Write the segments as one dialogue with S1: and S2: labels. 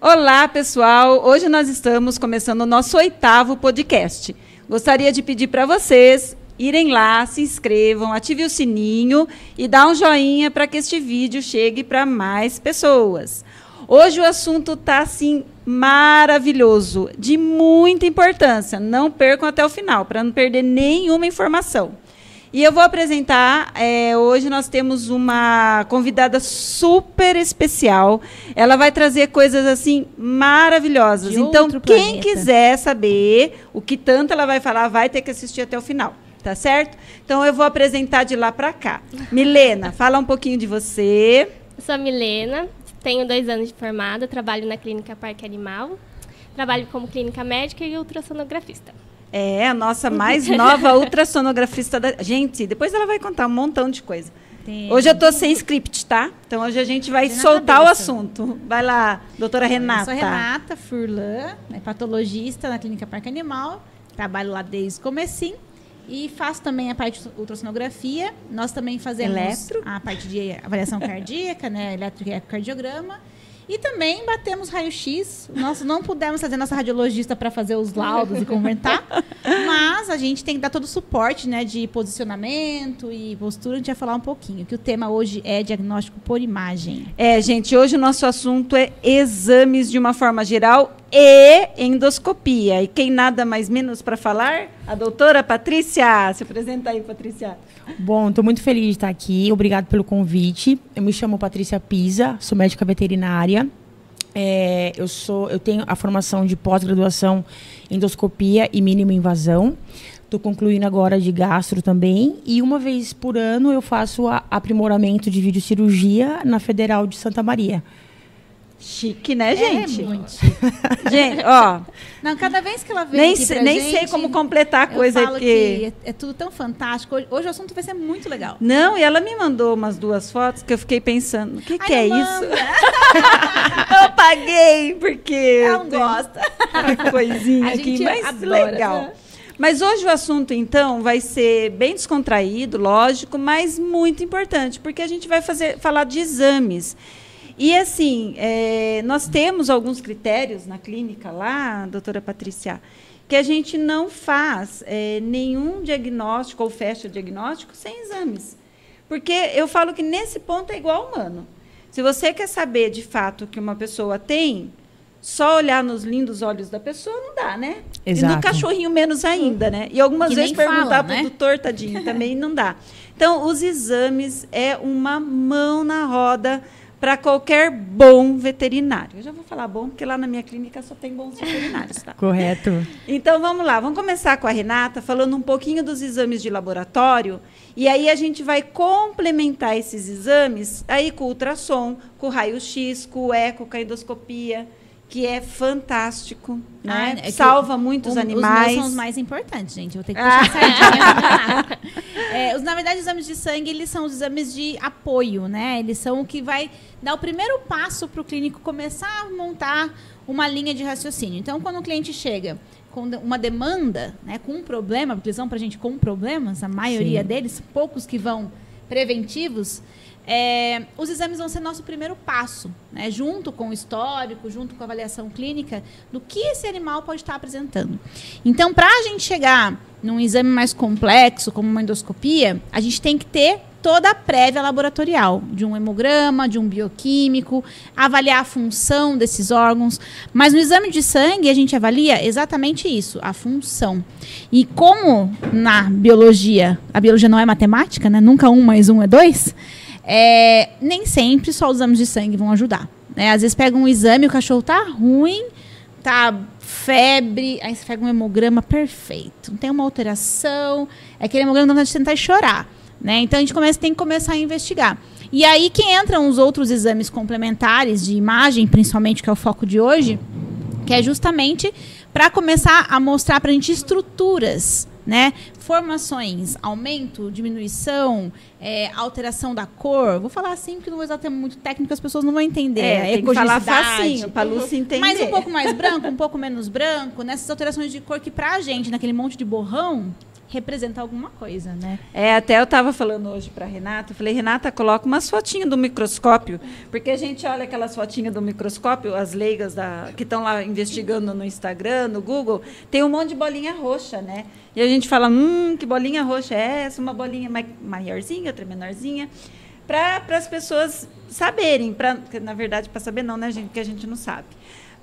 S1: Olá, pessoal! Hoje nós estamos começando o nosso 8º podcast. Gostaria de pedir para vocês irem lá, se inscrevam, ativem o sininho e dá um joinha para que este vídeo chegue para mais pessoas. Hoje o assunto está, assim, maravilhoso, de muita importância. Não percam até o final, para não perder nenhuma informação. E eu vou apresentar, hoje nós temos uma convidada super especial. Ela vai trazer coisas, assim, maravilhosas. Então, quem quiser saber o que tanto ela vai falar, vai ter que assistir até o final, tá certo? Então, eu vou apresentar de lá para cá. Milena, fala um pouquinho de você.
S2: Eu sou a Milena, tenho 2 anos de formada, trabalho na Clínica Parque Animal, trabalho como clínica médica e ultrassonografista.
S1: É, a nossa mais nova ultrassonografista da... Gente, depois ela vai contar um montão de coisa. Hoje eu estou sem script, tá? Então, hoje a gente vai soltar o assunto. Vai lá, doutora Renata.
S3: Eu sou Renata Furlan, patologista na Clínica Parque Animal. Trabalho lá desde o comecinho. E faço também a parte de ultrassonografia. Nós também fazemos a parte de avaliação cardíaca, né? Eletro e ecocardiograma. E também batemos raio-x. Nós não pudemos fazer nossa radiologista para fazer os laudos e comentar, mas a gente tem que dar todo o suporte, né, de posicionamento e postura. A gente vai falar um pouquinho, que o tema hoje é diagnóstico por imagem.
S1: Gente, hoje o nosso assunto é exames de uma forma geral e endoscopia. E quem nada mais menos para falar? A doutora Patrícia. Se apresenta aí, Patrícia.
S4: Bom, estou muito feliz de estar aqui. Obrigado pelo convite. Eu me chamo Patrícia Pisa, sou médica veterinária. Eu tenho a formação de pós-graduação em endoscopia e mínima invasão. Estou concluindo agora de gastro também. E uma vez por ano eu faço aprimoramento de videocirurgia na Federal de Santa Maria.
S1: Chique, né, gente?
S3: É muito chique.
S1: Gente, ó...
S3: Não, cada vez que ela vem
S1: nem sei como completar a coisa.
S3: Eu falo que é tudo tão fantástico. Hoje o assunto vai ser muito legal.
S1: Não, e ela me mandou umas 2 fotos que eu fiquei pensando, o que é isso? Eu paguei, porque...
S3: Ela não gosta.
S1: Uma coisinha aqui, mas
S3: adora,
S1: legal.
S3: Né?
S1: Mas hoje o assunto, então, vai ser bem descontraído, lógico, mas muito importante, porque a gente vai falar de exames. E, assim, nós temos alguns critérios na clínica lá, doutora Patrícia, que a gente não faz nenhum diagnóstico ou fecha diagnóstico sem exames. Porque eu falo que nesse ponto é igual ao humano. Se você quer saber, de fato, o que uma pessoa tem, só olhar nos lindos olhos da pessoa não dá, né?
S4: Exato.
S1: E no cachorrinho menos ainda, né? E algumas vezes perguntar para o doutor, tadinho, também não dá. Então, os exames é uma mão na roda para qualquer bom veterinário. Eu já vou falar bom, porque lá na minha clínica só tem bons veterinários, tá?
S4: Correto.
S1: Então, vamos lá. Vamos começar com a Renata, falando um pouquinho dos exames de laboratório, e aí a gente vai complementar esses exames aí com o ultrassom, com o raio-x, com o eco, com a endoscopia, que é fantástico, né? Salva muitos animais.
S3: Os meus são os mais importantes, gente. Eu vou ter que puxar sardinha. Na verdade, os exames de sangue, eles são os exames de apoio, né? Eles são o que vai dar o primeiro passo para o clínico começar a montar uma linha de raciocínio. Então, quando o cliente chega com uma demanda, né, com um problema, porque eles vão para a gente com problemas, a maioria deles, poucos que vão preventivos, os exames vão ser nosso primeiro passo, né? Junto com o histórico, junto com a avaliação clínica, do que esse animal pode estar apresentando. Então, para a gente chegar num exame mais complexo, como uma endoscopia, a gente tem que ter toda a prévia laboratorial, de um hemograma, de um bioquímico, avaliar a função desses órgãos. Mas no exame de sangue, a gente avalia exatamente isso, a função. E como na biologia, a biologia não é matemática, né? Nunca 1 mais 1 é 2, nem sempre só os exames de sangue vão ajudar, né? Às vezes pega um exame, o cachorro tá ruim, tá febre, aí você pega um hemograma perfeito, não tem uma alteração, aquele hemograma dá vontade de tentar chorar, né? Então a gente tem que começar a investigar. E aí que entram os outros exames complementares de imagem, principalmente, que é o foco de hoje, que é justamente para começar a mostrar para a gente estruturas, né? Formações, aumento, diminuição, alteração da cor. Vou falar assim, porque não vou usar termo muito técnico, as pessoas não vão entender.
S1: Tem que falar facinho, para a Lúcia entender.
S3: Mas um pouco mais branco, um pouco menos branco, nessas alterações de cor que, para a gente, naquele monte de borrão, representa alguma coisa, né?
S1: Até eu estava falando hoje para Renata, eu falei, Renata, coloca umas fotinhas do microscópio, porque a gente olha aquelas fotinhas do microscópio, as leigas que estão lá investigando no Instagram, no Google, tem um monte de bolinha roxa, né? E a gente fala, que bolinha roxa é essa? Uma bolinha maiorzinha, outra menorzinha, para as pessoas saberem, na verdade, para saber não, né, gente, porque a gente não sabe.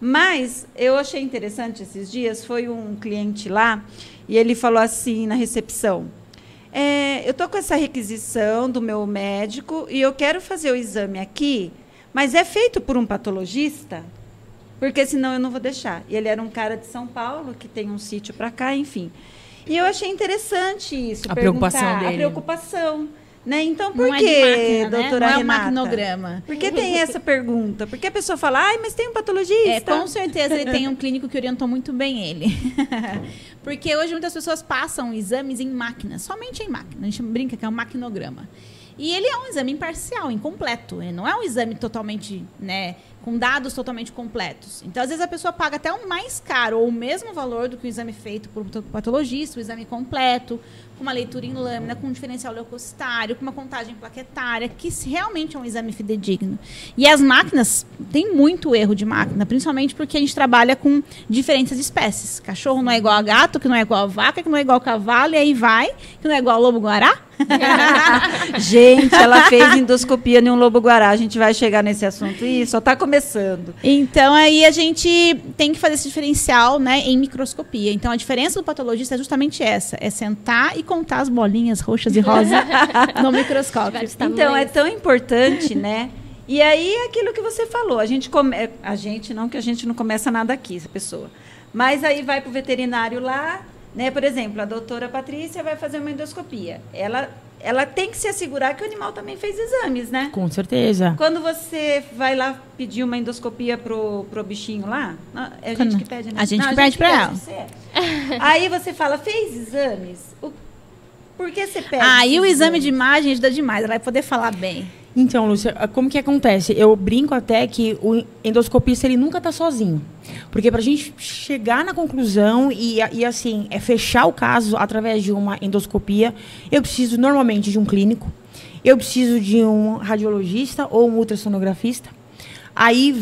S1: Mas eu achei interessante esses dias, foi um cliente lá, e ele falou assim na recepção, eu estou com essa requisição do meu médico e eu quero fazer o exame aqui, mas é feito por um patologista? Porque senão eu não vou deixar. E ele era um cara de São Paulo, que tem um sítio para cá, enfim. E eu achei interessante isso,
S4: a preocupação dele.
S1: A preocupação. Né? Então, por
S3: não
S1: que,
S3: é de máquina,
S1: doutora
S3: né? Não
S1: Renata?
S3: é um maquinograma.
S1: Por que tem essa pergunta? Porque a pessoa fala, mas tem um patologista.
S3: Com certeza ele tem um clínico que orientou muito bem ele. Porque hoje muitas pessoas passam exames em máquina, somente em máquina. A gente brinca que é um maquinograma. E ele é um exame imparcial, incompleto. Ele não é um exame totalmente, né, com dados totalmente completos. Então, às vezes, a pessoa paga até um mais caro ou o mesmo valor do que o exame feito por um patologista, o exame completo, com uma leitura em lâmina, com um diferencial leucocitário, com uma contagem plaquetária, que realmente é um exame fidedigno. E as máquinas, tem muito erro de máquina, principalmente porque a gente trabalha com diferentes espécies. Cachorro não é igual a gato, que não é igual a vaca, que não é igual a cavalo, e aí vai, que não é igual ao lobo-guará.
S1: Gente, ela fez endoscopia em um lobo-guará. A gente vai chegar nesse assunto e só está começando.
S3: Então, aí a gente tem que fazer esse diferencial, né, em microscopia. Então, a diferença do patologista é justamente essa. É sentar e contar as bolinhas roxas e rosas no microscópio.
S1: Então, é tão importante, né? E aí, aquilo que você falou. A gente não, que a gente não começa nada aqui, essa pessoa. Mas aí vai para o veterinário lá, né? Por exemplo, a doutora Patrícia vai fazer uma endoscopia. Ela tem que se assegurar que o animal também fez exames, né?
S4: Com certeza.
S1: Quando você vai lá pedir uma endoscopia pro bichinho lá, é a gente que pede, né?
S3: A gente que pede para ela.
S1: Aí você fala, fez exames? Por que você pede?
S3: Aí o exame de imagem ajuda demais, ela vai poder falar bem.
S4: Então, Lúcia, como que acontece? Eu brinco até que o endoscopista ele nunca está sozinho. Porque para a gente chegar na conclusão e assim, fechar o caso através de uma endoscopia, eu preciso normalmente de um clínico, eu preciso de um radiologista ou um ultrassonografista. Aí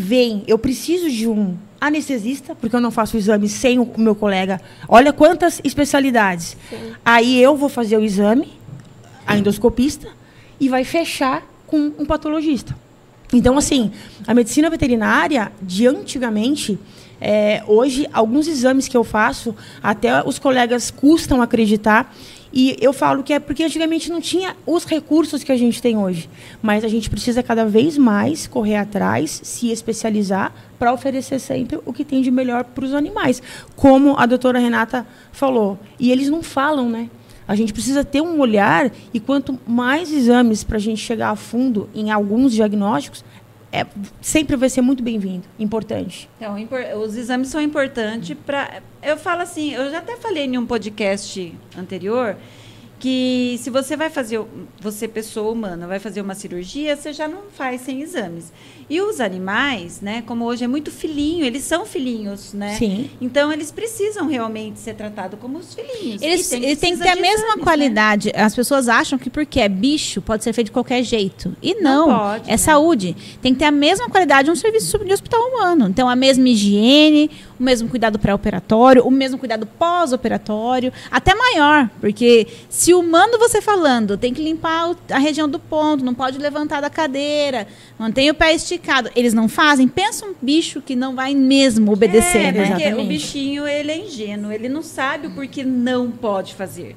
S4: eu preciso de um anestesista, porque eu não faço o exame sem o meu colega. Olha quantas especialidades. Sim. Aí eu vou fazer o exame, a endoscopista, e vai fechar com um patologista. Então, assim, a medicina veterinária, de antigamente, hoje, alguns exames que eu faço, até os colegas custam acreditar, e eu falo que é porque antigamente não tinha os recursos que a gente tem hoje. Mas a gente precisa cada vez mais correr atrás, se especializar, para oferecer sempre o que tem de melhor para os animais. Como a doutora Renata falou. E eles não falam, né? A gente precisa ter um olhar, e quanto mais exames para a gente chegar a fundo em alguns diagnósticos, sempre vai ser muito bem-vindo, importante.
S1: Então, os exames são importantes para... Eu falo assim, eu já até falei em um podcast anterior, que se você vai fazer, você pessoa humana, vai fazer uma cirurgia, você já não faz sem exames. E os animais, né, como hoje é muito filhinho, eles são filhinhos, né?
S4: Sim.
S1: Então, eles precisam realmente ser tratados como os filhinhos.
S3: Eles têm que ter a mesma exames, qualidade. Né? As pessoas acham que porque é bicho, pode ser feito de qualquer jeito. E não pode, né? Saúde. Tem que ter a mesma qualidade de um serviço de hospital humano. Então, a mesma higiene, o mesmo cuidado pré-operatório, o mesmo cuidado pós-operatório, até maior. Porque se humano você falando, tem que limpar a região do ponto, não pode levantar da cadeira, mantém o pé esticado. Eles não fazem. Pensa um bicho que não vai mesmo obedecer.
S1: Porque
S3: exatamente.
S1: O bichinho, ele é ingênuo, ele não sabe o porquê não pode fazer.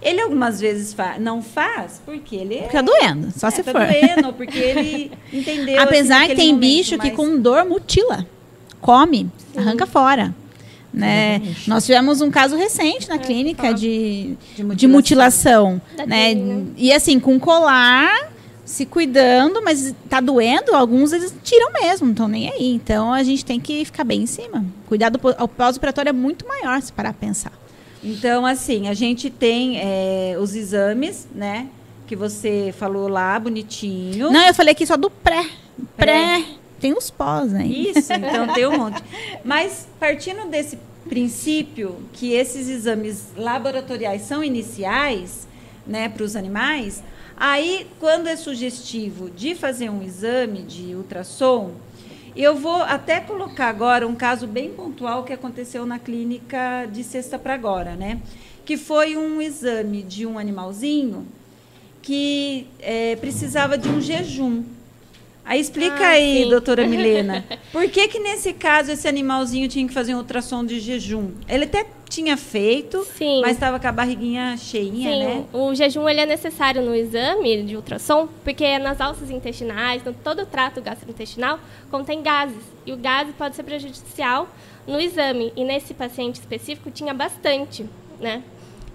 S1: Ele algumas vezes não faz porque ele
S3: Porque tá doendo, só se
S1: tá
S3: for.
S1: Doendo, ou porque ele entendeu.
S3: Apesar
S1: assim,
S3: que tem
S1: momento,
S3: bicho que com dor mutila, come, arranca fora. Né? Nós tivemos um caso recente na clínica de mutilação. Né? E assim, com colar, se cuidando, mas tá doendo, alguns eles tiram mesmo, não estão nem aí. Então a gente tem que ficar bem em cima. Cuidado pós-operatório é muito maior, se parar a pensar.
S1: Então, assim, a gente tem os exames, né? Que você falou lá, bonitinho.
S3: Não, eu falei aqui só do pré. Tem os pós, né?
S1: Isso, então tem um monte. Mas partindo princípio que esses exames laboratoriais são iniciais, né, para os animais, aí, quando é sugestivo de fazer um exame de ultrassom, eu vou até colocar agora um caso bem pontual que aconteceu na clínica de sexta para agora, né? Que foi um exame de um animalzinho que precisava de um jejum. Aí explica aí,
S2: sim.
S1: doutora Milena, por que nesse caso esse animalzinho tinha que fazer um ultrassom de jejum? Ele até tinha feito,
S2: Sim.
S1: mas estava com a barriguinha cheinha,
S2: Sim,
S1: né?
S2: o jejum ele é necessário no exame de ultrassom, porque nas alças intestinais, todo o trato gastrointestinal, contém gases. E o gás pode ser prejudicial no exame. E nesse paciente específico tinha bastante, né?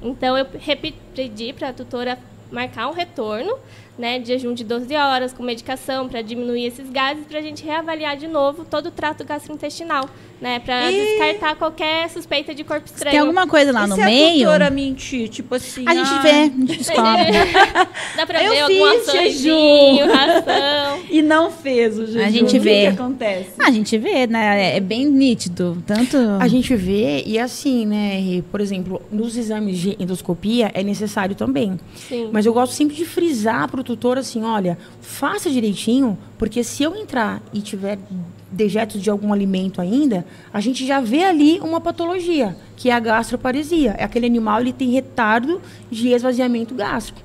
S2: Então, eu pedi para a tutora marcar um retorno, né, de jejum de 12 horas, com medicação, para diminuir esses gases, para a gente reavaliar de novo todo o trato gastrointestinal, né, para descartar qualquer suspeita de corpo estranho.
S3: Tem alguma coisa lá no
S1: se
S3: meio?
S1: A doutora mentir, tipo assim...
S3: A gente vê, a gente descobre.
S2: Dá para
S1: Eu
S2: ver
S1: fiz
S2: algum açõezinho, ração.
S1: E não fez o jejum.
S3: A gente vê.
S1: O que acontece?
S3: A gente vê, né? É bem nítido. Tanto...
S4: A gente vê, e assim, né, por exemplo, nos exames de endoscopia é necessário também.
S2: Sim.
S4: Mas eu gosto sempre de frisar para o tutor assim, olha, faça direitinho, porque se eu entrar e tiver dejetos de algum alimento ainda, a gente já vê ali uma patologia, que é a gastroparesia. É aquele animal, ele tem retardo de esvaziamento gástrico.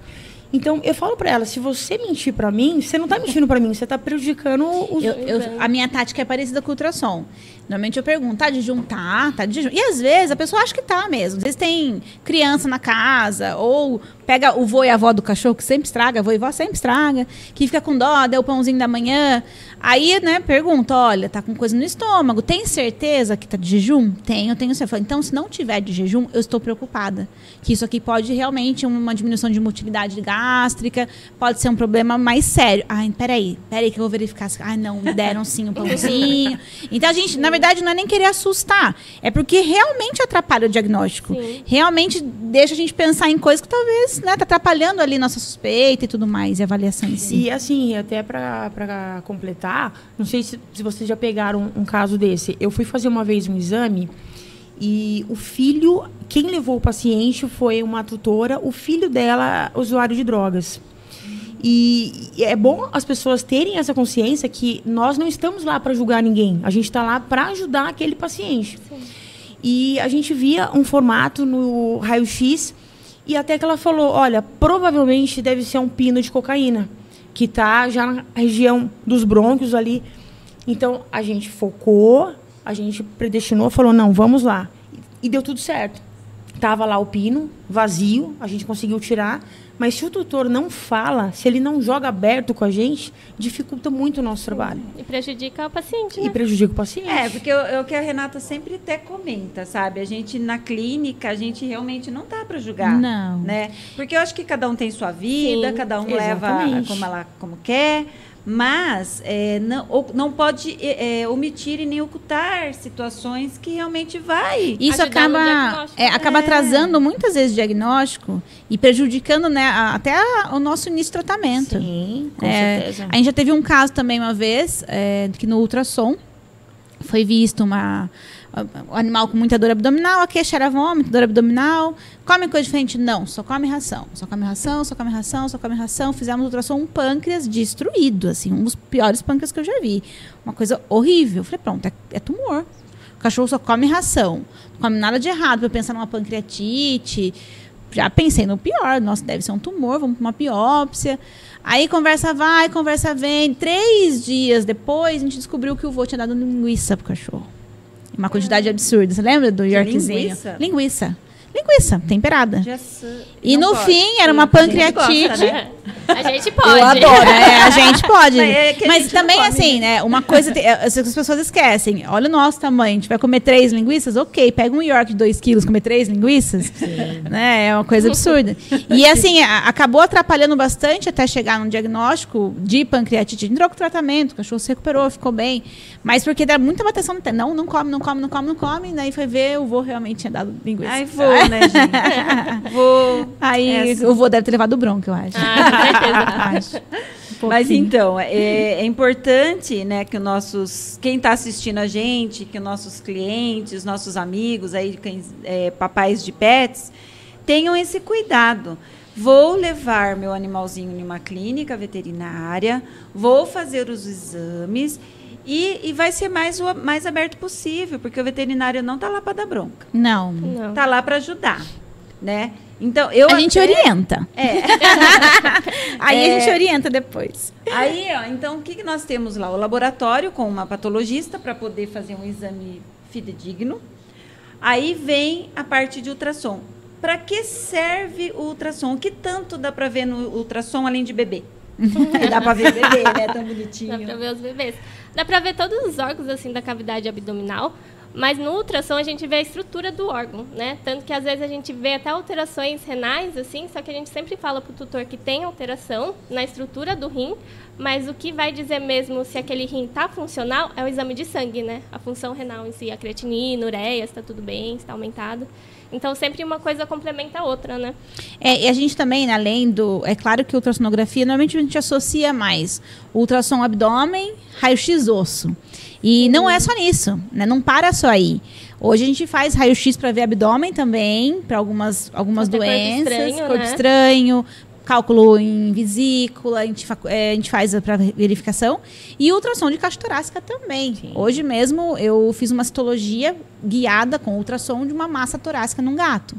S4: Então, eu falo para ela, se você mentir para mim, você não está mentindo para mim, você está prejudicando os...
S3: A minha tática é parecida com o ultrassom. Normalmente eu pergunto, tá de jejum? Tá de jejum. E às vezes a pessoa acha que tá mesmo. Às vezes tem criança na casa, ou pega o vô e a avó do cachorro, que sempre estraga, a vô e a avó sempre estraga, que fica com dó, deu o pãozinho da manhã. Aí, né, pergunta, olha, tá com coisa no estômago, tem certeza que tá de jejum? Tenho certeza. Então, se não tiver de jejum, eu estou preocupada. Que isso aqui pode realmente uma diminuição de motilidade gástrica, pode ser um problema mais sério. Ai, peraí que eu vou verificar. Ai, não, deram sim um pãozinho. Então, a gente, na verdade, não é nem querer assustar. É porque realmente atrapalha o diagnóstico.
S2: Sim.
S3: Realmente deixa a gente pensar em coisas que talvez, né, tá atrapalhando ali nossa suspeita e tudo mais, e a avaliação em si.
S4: E assim, até para completar, não sei se vocês já pegaram um caso desse. Eu fui fazer uma vez um exame e o filho, quem levou o paciente foi uma tutora, o filho dela, usuário de drogas. E é bom as pessoas terem essa consciência que nós não estamos lá para julgar ninguém. A gente está lá para ajudar aquele paciente. Sim. E a gente via um formato no raio-x e até que ela falou, olha, provavelmente deve ser um pino de cocaína, que está já na região dos brônquios ali. Então, a gente focou, a gente predestinou, falou, não, vamos lá. E deu tudo certo. Tava lá o pino, vazio, a gente conseguiu tirar. Mas se o tutor não fala, se ele não joga aberto com a gente, dificulta muito o nosso trabalho.
S2: E prejudica o paciente, né?
S4: E prejudica o paciente.
S1: Porque é o que a Renata sempre até comenta, sabe? A gente, na clínica, a gente realmente não tá para julgar.
S3: Não.
S1: Né? Porque eu acho que cada um tem sua vida,
S2: Sim,
S1: cada um
S4: exatamente.
S1: leva como quer. Mas não pode omitir e nem ocultar situações que realmente vai.
S3: Isso
S2: ajudar no
S3: acaba,
S2: diagnóstico.
S3: acaba atrasando muitas vezes o diagnóstico e prejudicando, né, até o nosso início de tratamento.
S4: Sim, com certeza.
S3: A gente já teve um caso também uma vez, que no ultrassom foi visto um animal com muita dor abdominal, a queixa era vômito, dor abdominal. Come coisa diferente? Não, só come ração. Só come ração, só come ração, só come ração. Fizemos ultrassom, um pâncreas destruído, assim, um dos piores pâncreas que eu já vi. Uma coisa horrível. Falei, pronto, é tumor. O cachorro só come ração. Não come nada de errado. Para pensar numa pancreatite, já pensei no pior. Nossa, deve ser um tumor, vamos para uma biópsia. Aí conversa vai, conversa vem. 3 dias depois, a gente descobriu que o vô tinha dado linguiça pro cachorro. Uma quantidade absurda. Você lembra do Yorkzinho? Linguiça, temperada. E no fim, era uma pancreatite.
S1: Gosta, né?
S2: A gente pode.
S3: Eu adoro, a gente pode.
S1: Que a
S3: Mas
S1: gente
S3: também,
S1: não come,
S3: assim, né? Uma coisa as pessoas esquecem. Olha o nosso tamanho. A gente vai comer 3 linguiças? Ok, pega um York de 2 quilos, comer 3 linguiças? Né? É uma coisa absurda. E, assim, acabou atrapalhando bastante até chegar num diagnóstico de pancreatite. Entrou com tratamento, o cachorro se recuperou, ficou bem. Mas porque dá muita bateção no tempo. Não come. Daí foi ver, o vô realmente tinha dado linguiça.
S1: Ai, vô, né, gente?
S3: Aí o vô deve ter levado bronca, eu acho.
S2: Com certeza.
S3: Acho.
S1: Mas então, é importante, né, que quem está assistindo a gente, que os nossos clientes, nossos amigos, aí, papais de pets, tenham esse cuidado. Vou levar meu animalzinho em uma clínica veterinária, vou fazer os exames e vai ser o mais aberto possível, porque o veterinário não está lá para dar bronca.
S3: Não.
S1: Está lá para ajudar, né? Então,
S3: a gente orienta. Aí a gente orienta depois.
S1: Aí, então, o que nós temos lá? O laboratório com uma patologista para poder fazer um exame fidedigno. Aí vem a parte de ultrassom. Para que serve o ultrassom? O que tanto dá para ver no ultrassom além de bebê? Dá para ver bebê, né? Tão bonitinho.
S2: Dá para ver os bebês. Dá para ver todos os órgãos assim da cavidade abdominal. Mas no ultrassom a gente vê a estrutura do órgão, né? Tanto que às vezes a gente vê até alterações renais, assim, só que a gente sempre fala para o tutor que tem alteração na estrutura do rim, mas o que vai dizer mesmo se aquele rim está funcional é o exame de sangue, né? A função renal em si, a creatinina, ureia, se está tudo bem, se está aumentado. Então, sempre uma coisa complementa a outra, né?
S3: E a gente também, além do... É claro que a ultrassonografia, normalmente a gente associa mais ultrassom abdômen, raio-x osso. E não é só nisso, né? Não para só aí. Hoje a gente faz raio-x para ver abdômen também, para algumas doenças, corpo estranho, cálculo em vesícula, a gente faz para verificação. E ultrassom de caixa torácica também. Sim. Hoje mesmo eu fiz uma citologia guiada com ultrassom de uma massa torácica num gato.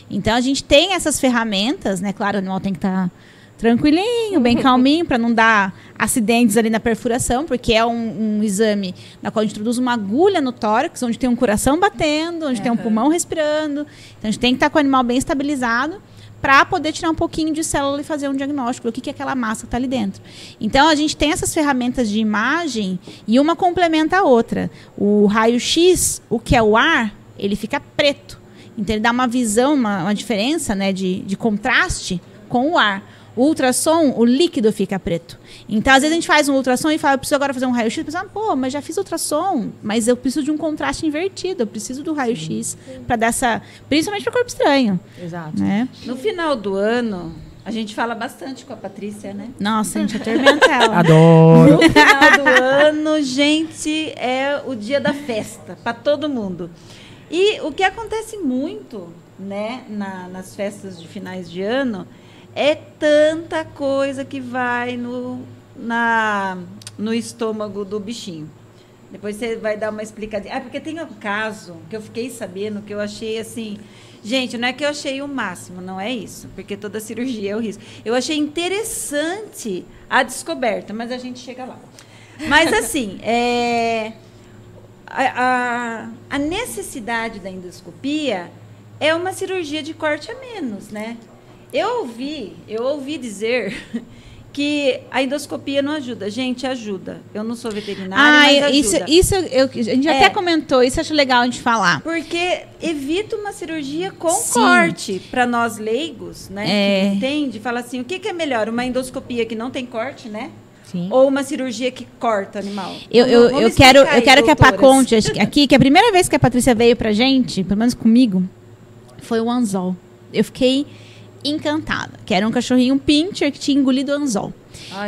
S3: Então a gente tem essas ferramentas, né? Claro, o animal tem que estar tranquilinho, bem calminho, para não dar acidentes ali na perfuração, porque é um exame na qual a gente introduz uma agulha no tórax, onde tem um coração batendo, onde tem um pulmão respirando. Então a gente tem que estar com o animal bem estabilizado para poder tirar um pouquinho de célula e fazer um diagnóstico do que é aquela massa que está ali dentro. Então a gente tem essas ferramentas de imagem e uma complementa a outra. O raio-x, o que é o ar, ele fica preto. Então ele dá uma visão, uma diferença, né, de contraste com o ar. O ultrassom, o líquido fica preto. Então, às vezes a gente faz um ultrassom e fala, eu preciso agora fazer um raio-x. Pensa, pô, mas já fiz ultrassom, mas eu preciso de um contraste invertido, eu preciso do raio-x para dar essa... Principalmente para corpo estranho.
S4: Exato.
S3: Né?
S1: No final do ano, a gente fala bastante com a Patrícia, né?
S3: Nossa, a gente atormenta ela.
S4: Adoro.
S1: No final do ano, gente, é o dia da festa para todo mundo. E o que acontece muito, né, nas festas de finais de ano... É tanta coisa que vai no estômago do bichinho. Depois você vai dar uma explicadinha. Porque tem um caso que eu fiquei sabendo que eu achei assim... Gente, não é que eu achei o máximo, não é isso. Porque toda cirurgia é o risco. Eu achei interessante a descoberta, mas a gente chega lá. Mas assim, a necessidade da endoscopia é uma cirurgia de corte a menos, né? Eu ouvi dizer que a endoscopia não ajuda. Gente, ajuda. Eu não sou veterinária, mas ajuda.
S3: A gente até comentou, isso eu acho legal a gente falar.
S1: Porque evita uma cirurgia com corte para nós leigos, né? Que entende, fala assim, o que é melhor? Uma endoscopia que não tem corte, né?
S4: Sim.
S1: Ou uma cirurgia que corta o animal?
S3: Eu quero que a Pá conte aqui, que a primeira vez que a Patrícia veio pra gente, pelo menos comigo, foi o anzol. Eu fiquei encantada, que era um cachorrinho pincher que tinha engolido o anzol.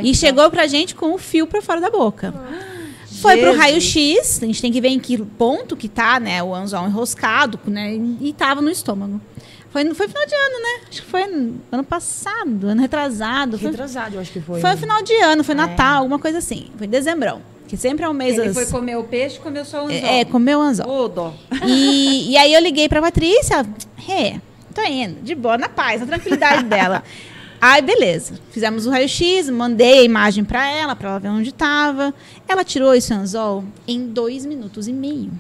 S3: E chegou pra gente com o fio pra fora da boca. Foi pro raio-x, a gente tem que ver em que ponto que tá, né, o anzol enroscado, né, e tava no estômago. Foi final de ano, né? Acho que foi ano passado, ano retrasado.
S4: Retrasado, eu acho que foi.
S3: Foi final de ano, foi Natal, alguma coisa assim. Foi dezembrão. Que sempre é um mês...
S1: Ele foi comer o peixe, comeu só o anzol.
S3: Comeu o anzol.
S1: Ô, dó.
S3: E aí eu liguei pra Patrícia, tô indo, de boa, na paz, na tranquilidade dela. Aí, beleza. Fizemos o raio-x, mandei a imagem para ela ver onde estava. Ela tirou esse anzol em 2 minutos e meio.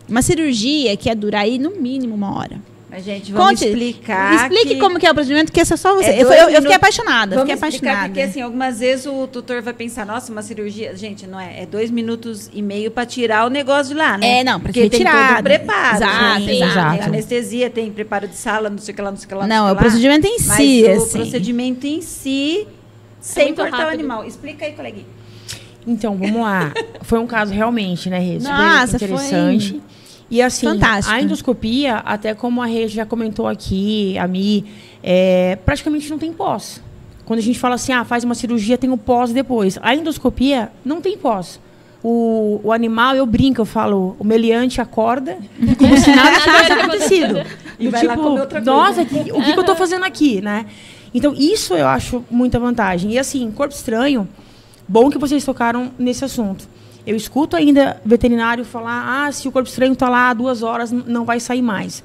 S3: Uma cirurgia que ia durar aí no mínimo 1 hora.
S1: Mas, gente, vamos explicar.
S3: Explique como que é o procedimento, que esse é só você. Eu fiquei apaixonada.
S1: Vamos explicar, porque assim, algumas vezes o tutor vai pensar, nossa, uma cirurgia. Gente, não é. É 2 minutos e meio para tirar o negócio de lá, né?
S3: Não, para
S1: porque tem
S3: tirar.
S1: todo o preparo.
S3: Exato.
S1: Tem anestesia, tem preparo de sala, não sei o que lá, não sei o que lá.
S3: Não, é o procedimento em si.
S1: Mas o procedimento em si, sem cortar o animal. Explica aí, coleguinha.
S4: Então, vamos lá. Foi um caso realmente, né, Rê?
S3: Nossa,
S4: super interessante.
S3: Foi...
S4: E assim,
S3: fantástico.
S4: A endoscopia, até como a Rê já comentou aqui, a Mi, praticamente não tem pós. quando a gente fala assim, faz uma cirurgia, tem o pós depois. A endoscopia não tem pós. O animal, eu brinco, eu falo, o meliante acorda como se nada tivesse acontecido.
S1: E vai lá comer outra coisa.
S4: Nossa, o que eu estou fazendo aqui, né? Então, isso eu acho muita vantagem. E assim, corpo estranho, bom que vocês tocaram nesse assunto. Eu escuto ainda veterinário falar, se o corpo estranho está lá 2 horas, não vai sair mais.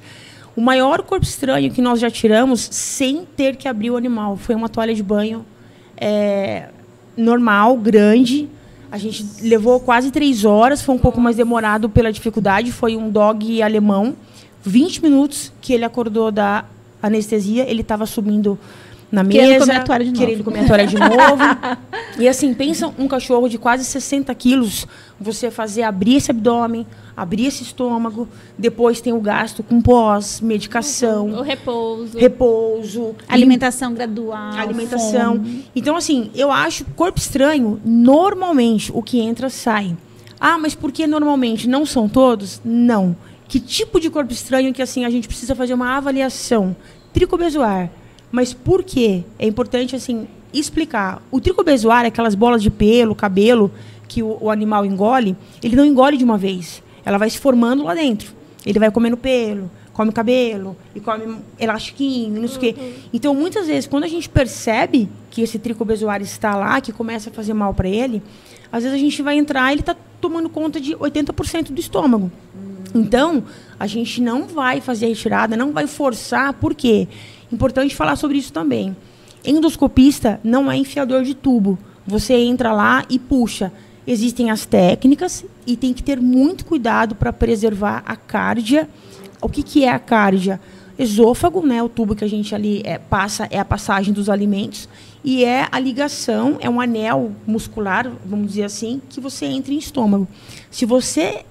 S4: O maior corpo estranho que nós já tiramos sem ter que abrir o animal foi uma toalha de banho normal, grande. A gente levou quase 3 horas, foi um pouco mais demorado pela dificuldade. Foi um dog alemão. 20 minutos que ele acordou da anestesia, ele estava subindo na mesa, querendo comer a toalha de novo. E assim, pensa um cachorro de quase 60 quilos, você fazer abrir esse abdômen, abrir esse estômago, depois tem o gasto com pós, medicação.
S2: O repouso.
S3: Alimentação gradual.
S4: Alimentação. Então, assim, eu acho corpo estranho, normalmente, o que entra, sai. Mas por que normalmente? Não são todos? Não. Que tipo de corpo estranho que, assim, a gente precisa fazer uma avaliação tricobezoar. Mas por quê? É importante, assim, explicar. O tricobezoar é aquelas bolas de pelo, cabelo, que o animal engole, ele não engole de uma vez. Ela vai se formando lá dentro. Ele vai comendo pelo, come cabelo, e come elastiquinho, não sei o quê. Então, muitas vezes, quando a gente percebe que esse tricobezoar está lá, que começa a fazer mal para ele, às vezes a gente vai entrar e ele está tomando conta de 80% do estômago. Então, a gente não vai fazer a retirada, não vai forçar. Por quê? Importante falar sobre isso também. Endoscopista não é enfiador de tubo. Você entra lá e puxa. Existem as técnicas e tem que ter muito cuidado para preservar a cárdia. O que é a cárdia? Esôfago, né? O tubo que a gente ali passa é a passagem dos alimentos. E é a ligação, é um anel muscular, vamos dizer assim, que você entra em estômago. Se você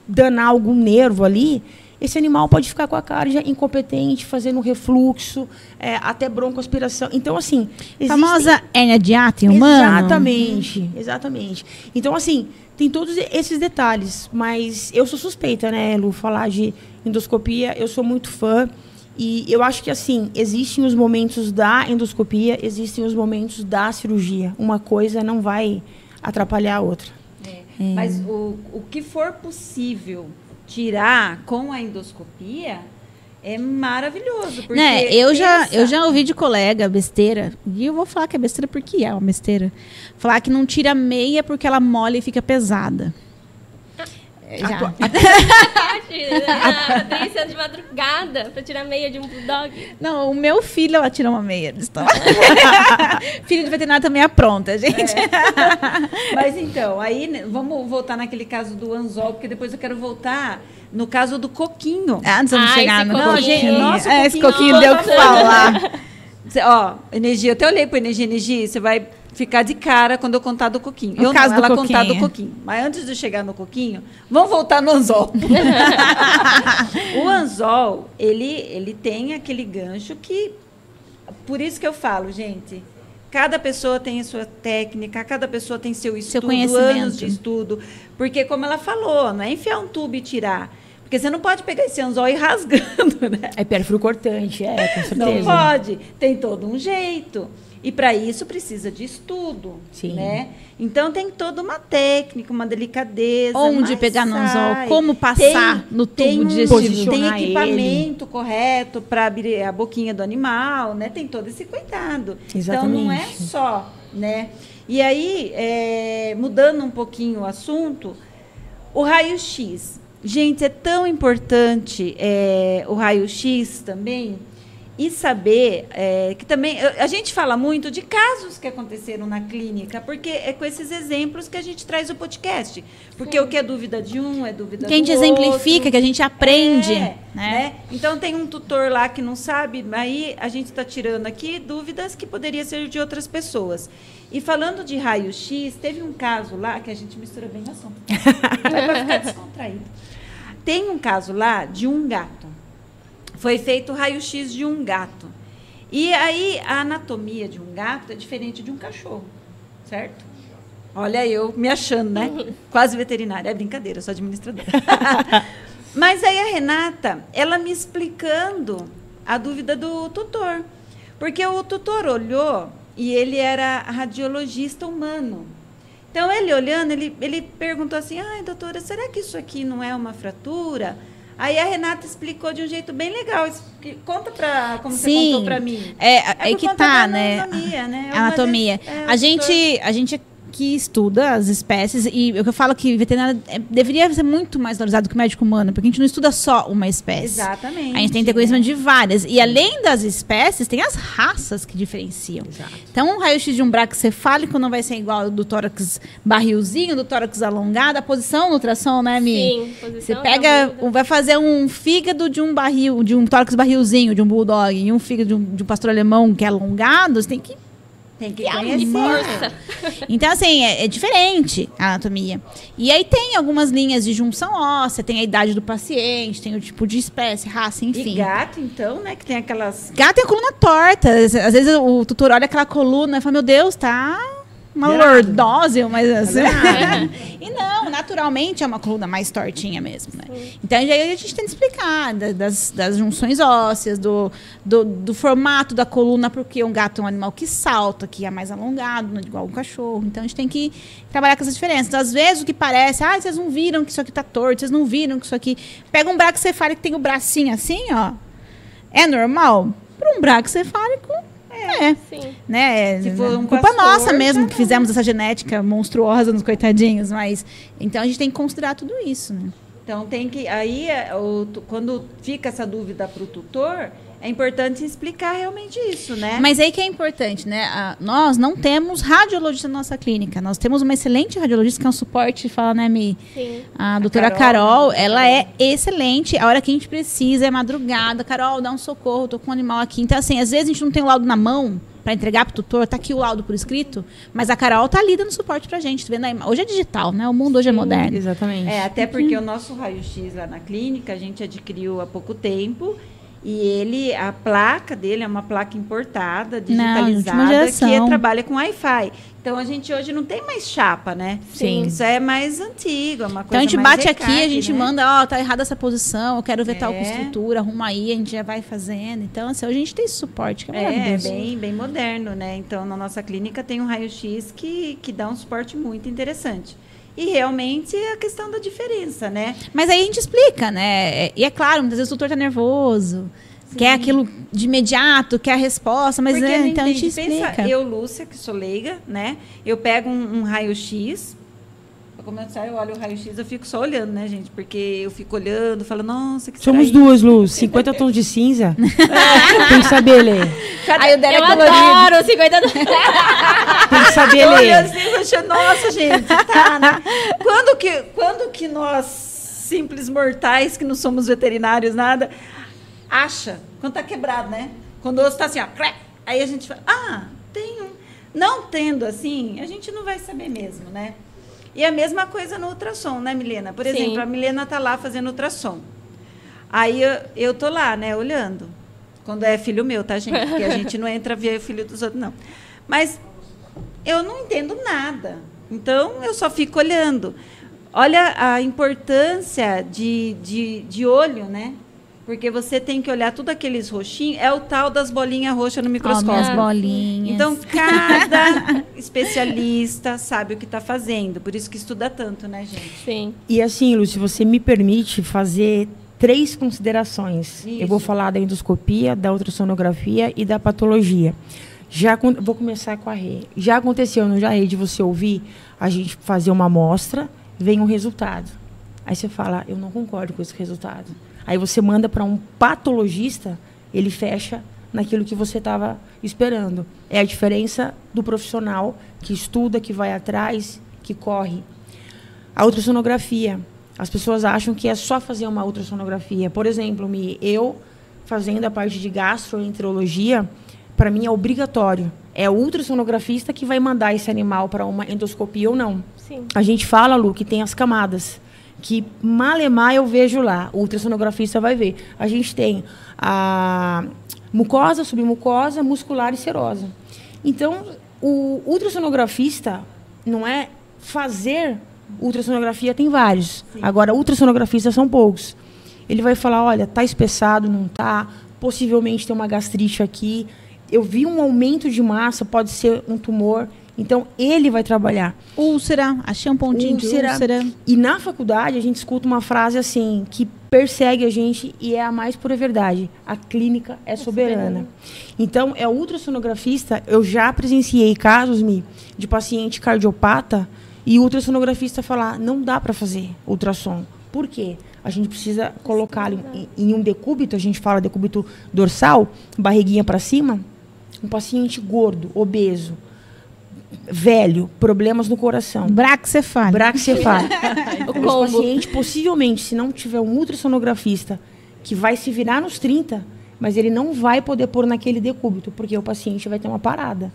S4: danar algum nervo ali, esse animal pode ficar com a cárdia incompetente, fazendo refluxo, até broncoaspiração. Então, assim...
S3: Famosa hérnia de hiato em humano?
S4: Exatamente. Então, assim, tem todos esses detalhes. Mas eu sou suspeita, né, Lu, falar de endoscopia. Eu sou muito fã. E eu acho que, assim, existem os momentos da endoscopia, existem os momentos da cirurgia. Uma coisa não vai atrapalhar a outra.
S1: Mas o que for possível tirar com a endoscopia é maravilhoso. Porque
S3: eu já ouvi de colega besteira, e eu vou falar que é besteira porque é uma besteira, falar que não tira meia porque ela molha e fica pesada. Já.
S2: A Patrícia de madrugada pra tirar meia de um bulldog.
S3: Não, o meu filho, ela tira uma meia. Filho de veterinário também apronta, gente.
S1: Mas então, aí vamos voltar naquele caso do anzol, porque depois eu quero voltar no caso do coquinho.
S3: Antes de chegar no
S1: coquinho.
S3: Gente,
S1: Nossa,
S3: esse coquinho deu o que falar.
S1: Ó, Energia, eu até olhei pro Energia, você vai ficar de cara quando eu contar do coquinho.
S3: Ela
S1: contar do coquinho. Mas antes de chegar no coquinho, vamos voltar no anzol. O anzol, ele tem aquele gancho que... Por isso que eu falo, gente, cada pessoa tem a sua técnica, cada pessoa tem seu estudo, anos de estudo. Porque, como ela falou, não é enfiar um tubo e tirar. Porque você não pode pegar esse anzol e ir rasgando, né?
S4: É pérfuro cortante, com certeza.
S1: Não pode. Tem todo um jeito. E para isso precisa de estudo,
S4: sim,
S1: né? Então tem toda uma técnica, uma delicadeza.
S3: Onde pegar no anzol, como passar no tubo digestivo.
S1: Tem equipamento correto para abrir a boquinha do animal, né? Tem todo esse cuidado.
S4: Exatamente.
S1: Então não é só, né? E aí, mudando um pouquinho o assunto, o raio-x. Gente, é tão importante o raio-x também. E saber que também... A gente fala muito de casos que aconteceram na clínica, porque é com esses exemplos que a gente traz o podcast. Porque o que é dúvida de um é dúvida do outro.
S3: Que a gente exemplifica, que a gente aprende. Né?
S1: Então, tem um tutor lá que não sabe, aí a gente está tirando aqui dúvidas que poderiam ser de outras pessoas. E falando de raio-x, teve um caso lá, que a gente mistura bem o assunto. Vai ficar descontraído. Tem um caso lá de um gato. Foi feito o raio-x de um gato. E aí, a anatomia de um gato é diferente de um cachorro, certo? Olha eu me achando, né? Quase veterinária. É brincadeira, eu sou administradora. Mas aí a Renata, ela me explicando a dúvida do tutor. Porque o tutor olhou e ele era radiologista humano. Então, ele olhando, ele perguntou assim, ai, doutora, será que isso aqui não é uma fratura? Aí a Renata explicou de um jeito bem legal. Conta como você contou para mim.
S3: É que tá, né? Anatomia, né? Anatomia. A gente que estuda as espécies, e o que eu falo que veterinário deveria ser muito mais valorizado que o médico humano, porque a gente não estuda só uma espécie.
S1: Exatamente.
S3: A gente tem que ter conhecimento de várias. E além das espécies, tem as raças que diferenciam.
S4: Exato.
S3: Então, um raio-x de um braquicefálico não vai ser igual ao do tórax barrilzinho, do tórax alongado. A posição no ultrassom, né, Mi?
S2: Sim, posição.
S3: Você pega, vai fazer um fígado de um barril, de um tórax barrilzinho, de um bulldog, e um fígado de um pastor alemão que é alongado, você tem que conhecer.
S2: Força.
S3: Então, assim, é diferente a anatomia. E aí tem algumas linhas de junção óssea, tem a idade do paciente, tem o tipo de espécie, raça, enfim.
S1: E gato, então, né, que tem aquelas...
S3: Gato tem a coluna torta. Às vezes o tutor olha aquela coluna e fala, meu Deus, tá uma lordose, mas assim... E não, naturalmente é uma coluna mais tortinha mesmo, né? Então, aí a gente tem que explicar das junções ósseas, do formato da coluna, porque um gato é um animal que salta, que é mais alongado, não é igual um cachorro. Então, a gente tem que trabalhar com essas diferenças. Então, às vezes, o que parece, vocês não viram que isso aqui tá torto, vocês não viram que isso aqui... Pega um braquicefálico que tem o bracinho assim, ó. É normal? Para um braquicefálico...
S2: Sim.
S3: Né?
S1: Se for um
S3: culpa
S1: pastor,
S3: nossa mesmo
S1: não.
S3: que fizemos essa genética monstruosa nos coitadinhos, mas então a gente tem que considerar tudo isso, né?
S1: Então tem que aí quando fica essa dúvida para o tutor, é importante explicar realmente isso, né?
S3: Mas aí que é importante, né? Nós não temos radiologista na nossa clínica. Nós temos uma excelente radiologista que é um suporte, fala, né, Mi?
S2: Sim.
S3: A doutora Carol, ela é excelente. A hora que a gente precisa é madrugada. Carol, dá um socorro, tô com um animal aqui. Então, assim, às vezes a gente não tem o laudo na mão para entregar pro tutor, tá aqui o laudo por escrito, mas a Carol tá ali dando suporte pra gente. Tá vendo aí? Hoje é digital, né? O mundo hoje é moderno.
S4: Exatamente.
S1: Até porque o nosso raio-x lá na clínica, a gente adquiriu há pouco tempo. E a placa dele é uma placa importada, digitalizada, que trabalha com Wi-Fi. Então, a gente hoje não tem mais chapa, né?
S3: Sim.
S1: Isso é mais antigo, é uma coisa
S3: Então, a gente
S1: mais
S3: bate aqui, a gente
S1: né?
S3: manda, tá errada essa posição, eu quero ver tal estrutura, arruma aí, a gente já vai fazendo. Então, assim, hoje a gente tem esse suporte, que é maravilhoso.
S1: Bem moderno, né? Então, na nossa clínica tem um raio-x que dá um suporte muito interessante. E realmente é a questão da diferença, né?
S3: Mas aí a gente explica, né? E é claro, muitas vezes o doutor tá nervoso, quer aquilo de imediato, quer a resposta, mas então a gente explica.
S1: Pensa, eu, Lúcia, que sou leiga, né? Eu pego um raio-x, pra começar, eu olho o raio-x, eu fico só olhando, né, gente? Porque eu fico olhando, falo, nossa, que
S4: Somos duas, Lu, 50 tons de cinza. Tem que saber ler.
S2: Eu adoro 50 tons.
S4: Tem que saber
S1: eu
S4: ler.
S1: olho assim, eu achei, nossa, gente, tá, né? Quando que nós, simples mortais, que não somos veterinários, nada, acha, quando tá quebrado, né? Quando o osso tá assim, ó, crack, aí a gente fala, tem um. Não tendo assim, a gente não vai saber mesmo, né? E a mesma coisa no ultrassom, né, Milena? Por exemplo,
S2: Sim.
S1: a Milena tá lá fazendo ultrassom. Aí eu tô lá, né, olhando. Quando é filho meu, tá, gente? Porque a gente não entra ver o filho dos outros, não. Mas eu não entendo nada. Então, eu só fico olhando. Olha a importância de olho, né? Porque você tem que olhar tudo aqueles roxinhos. É o tal das bolinhas roxas no microscópio.
S3: As bolinhas.
S1: Então, cada especialista sabe o que está fazendo. Por isso que estuda tanto, né, gente?
S2: Sim.
S4: E assim, Lu, se você me permite fazer 3 considerações.
S1: Isso.
S4: Eu vou falar da endoscopia, da ultrassonografia e da patologia. Vou começar com a Rê. Já aconteceu no Jarrê de você ouvir a gente fazer uma amostra, vem um resultado. Aí você fala, eu não concordo com esse resultado. Aí você manda para um patologista, ele fecha naquilo que você estava esperando. É a diferença do profissional que estuda, que vai atrás, que corre. A ultrassonografia. As pessoas acham que é só fazer uma ultrassonografia. Por exemplo, eu fazendo a parte de gastroenterologia, para mim é obrigatório. É o ultrassonografista que vai mandar esse animal para uma endoscopia ou não.
S2: Sim.
S4: A gente fala, Lu, que tem as camadas. Que malemar eu vejo lá, o ultrassonografista vai ver. A gente tem a mucosa, submucosa, muscular e serosa. Então, o ultrassonografista não é fazer ultrassonografia, tem vários. Sim. Agora, ultrassonografistas são poucos. Ele vai falar, olha, tá espessado, não tá, possivelmente tem uma gastrite aqui. eu vi um aumento de massa, pode ser um tumor. Então, ele vai trabalhar.
S3: Úlcera, achei um pontinho de úlcera.
S4: E na faculdade, a gente escuta uma frase assim, que persegue a gente e é a mais pura verdade. A clínica é soberana. Então, o ultrassonografista, eu já presenciei casos de paciente cardiopata e o ultrassonografista falar, não dá para fazer ultrassom. Por quê? A gente precisa colocá-lo em um decúbito, a gente fala decúbito dorsal, barriguinha para cima, um paciente gordo, obeso, velho, problemas no coração.
S3: Braquicefálico.
S4: Esse paciente, possivelmente, se não tiver um ultrassonografista que vai se virar nos 30, mas ele não vai poder pôr naquele decúbito, porque o paciente vai ter uma parada.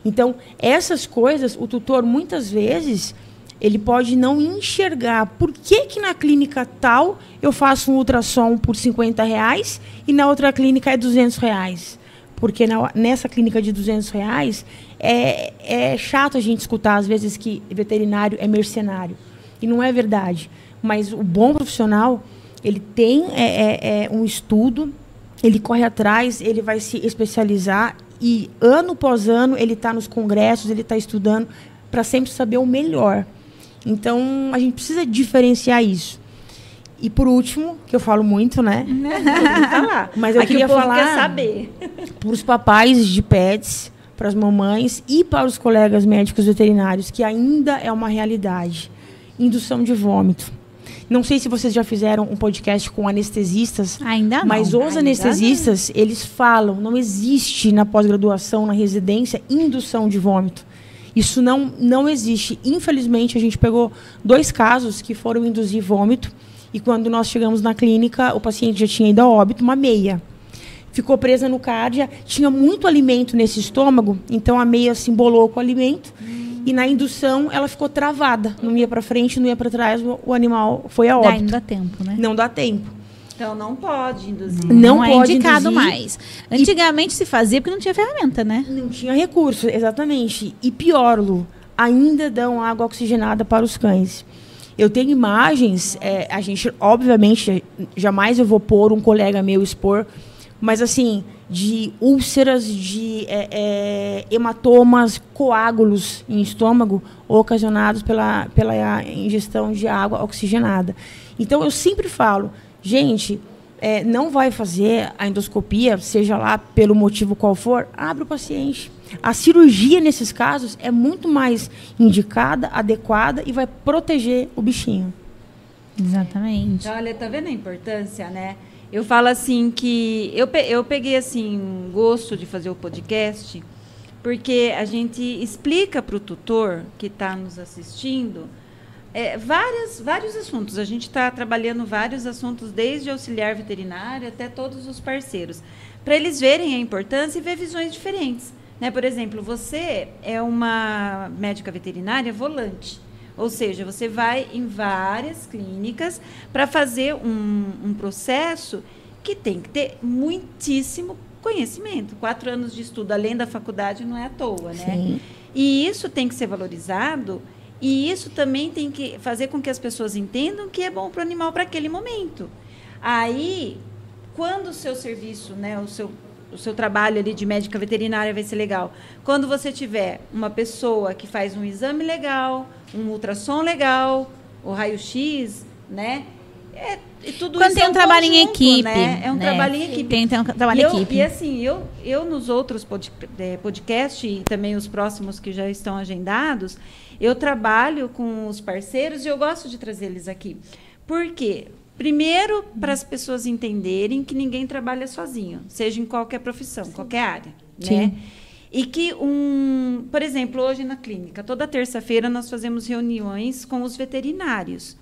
S4: Então, essas coisas, o tutor, muitas vezes, ele pode não enxergar por que na clínica tal eu faço um ultrassom por R$50 e na outra clínica é R$200. Porque nessa clínica de R$200 é chato a gente escutar, às vezes, que veterinário é mercenário. E não é verdade. Mas o bom profissional, ele tem um estudo, ele corre atrás, ele vai se especializar e, ano após ano, ele está nos congressos, ele está estudando para sempre saber o melhor. Então, a gente precisa diferenciar isso. E por último, que eu falo muito, né? Mas eu queria falar para os papais de pets, para as mamães e para os colegas médicos veterinários, que ainda é uma realidade. Indução de vômito. Não sei se vocês já fizeram um podcast com anestesistas.
S3: Ainda não.
S4: Mas os anestesistas, eles falam, não existe na pós-graduação, na residência, indução de vômito. Isso não existe. Infelizmente, a gente pegou 2 casos que foram induzir vômito. E quando nós chegamos na clínica, o paciente já tinha ido a óbito, uma meia. Ficou presa no cárdia, tinha muito alimento nesse estômago, então a meia se embolou com o alimento. E na indução, ela ficou travada. Não ia para frente, não ia para trás, o animal foi a óbito.
S3: Não dá tempo, né?
S4: Não dá tempo.
S1: Então, não pode induzir.
S3: Não é indicado mais. Antigamente se fazia porque não tinha ferramenta, né?
S4: Não tinha recurso, exatamente. E pior, Lu, ainda dão água oxigenada para os cães. Eu tenho imagens, a gente, obviamente, jamais eu vou pôr um colega meu expor, mas assim, de úlceras, de hematomas, coágulos em estômago, ocasionados pela ingestão de água oxigenada. Então, eu sempre falo, gente, não vai fazer a endoscopia, seja lá pelo motivo qual for, abre o paciente. A cirurgia, nesses casos, é muito mais indicada, adequada e vai proteger o bichinho.
S3: Exatamente.
S1: Olha, tá vendo a importância, né? Eu falo assim que eu peguei assim um gosto de fazer o podcast porque a gente explica para o tutor que está nos assistindo vários assuntos. A gente está trabalhando vários assuntos, desde auxiliar veterinário até todos os parceiros, para eles verem a importância e ver visões diferentes. Né? Por exemplo, você é uma médica veterinária volante, ou seja, você vai em várias clínicas para fazer um processo que tem que ter muitíssimo conhecimento. 4 anos de estudo, além da faculdade, não é à toa, né?
S3: Sim.
S1: E isso tem que ser valorizado e isso também tem que fazer com que as pessoas entendam que é bom para o animal para aquele momento. Aí, quando o seu serviço, né, o seu trabalho ali de médica veterinária vai ser legal. Quando você tiver uma pessoa que faz um exame legal, um ultrassom legal, o raio-x, né? E tudo
S3: quando
S1: isso
S3: tem um trabalho em equipe.
S1: Né? É um trabalho em equipe.
S3: Tem um trabalho em equipe.
S1: E assim, eu nos outros podcasts e também os próximos que já estão agendados, eu trabalho com os parceiros e eu gosto de trazer eles aqui. Por quê? Primeiro, para as pessoas entenderem que ninguém trabalha sozinho, seja em qualquer profissão, qualquer área. Né? E que, por exemplo, hoje na clínica, toda terça-feira nós fazemos reuniões com os veterinários.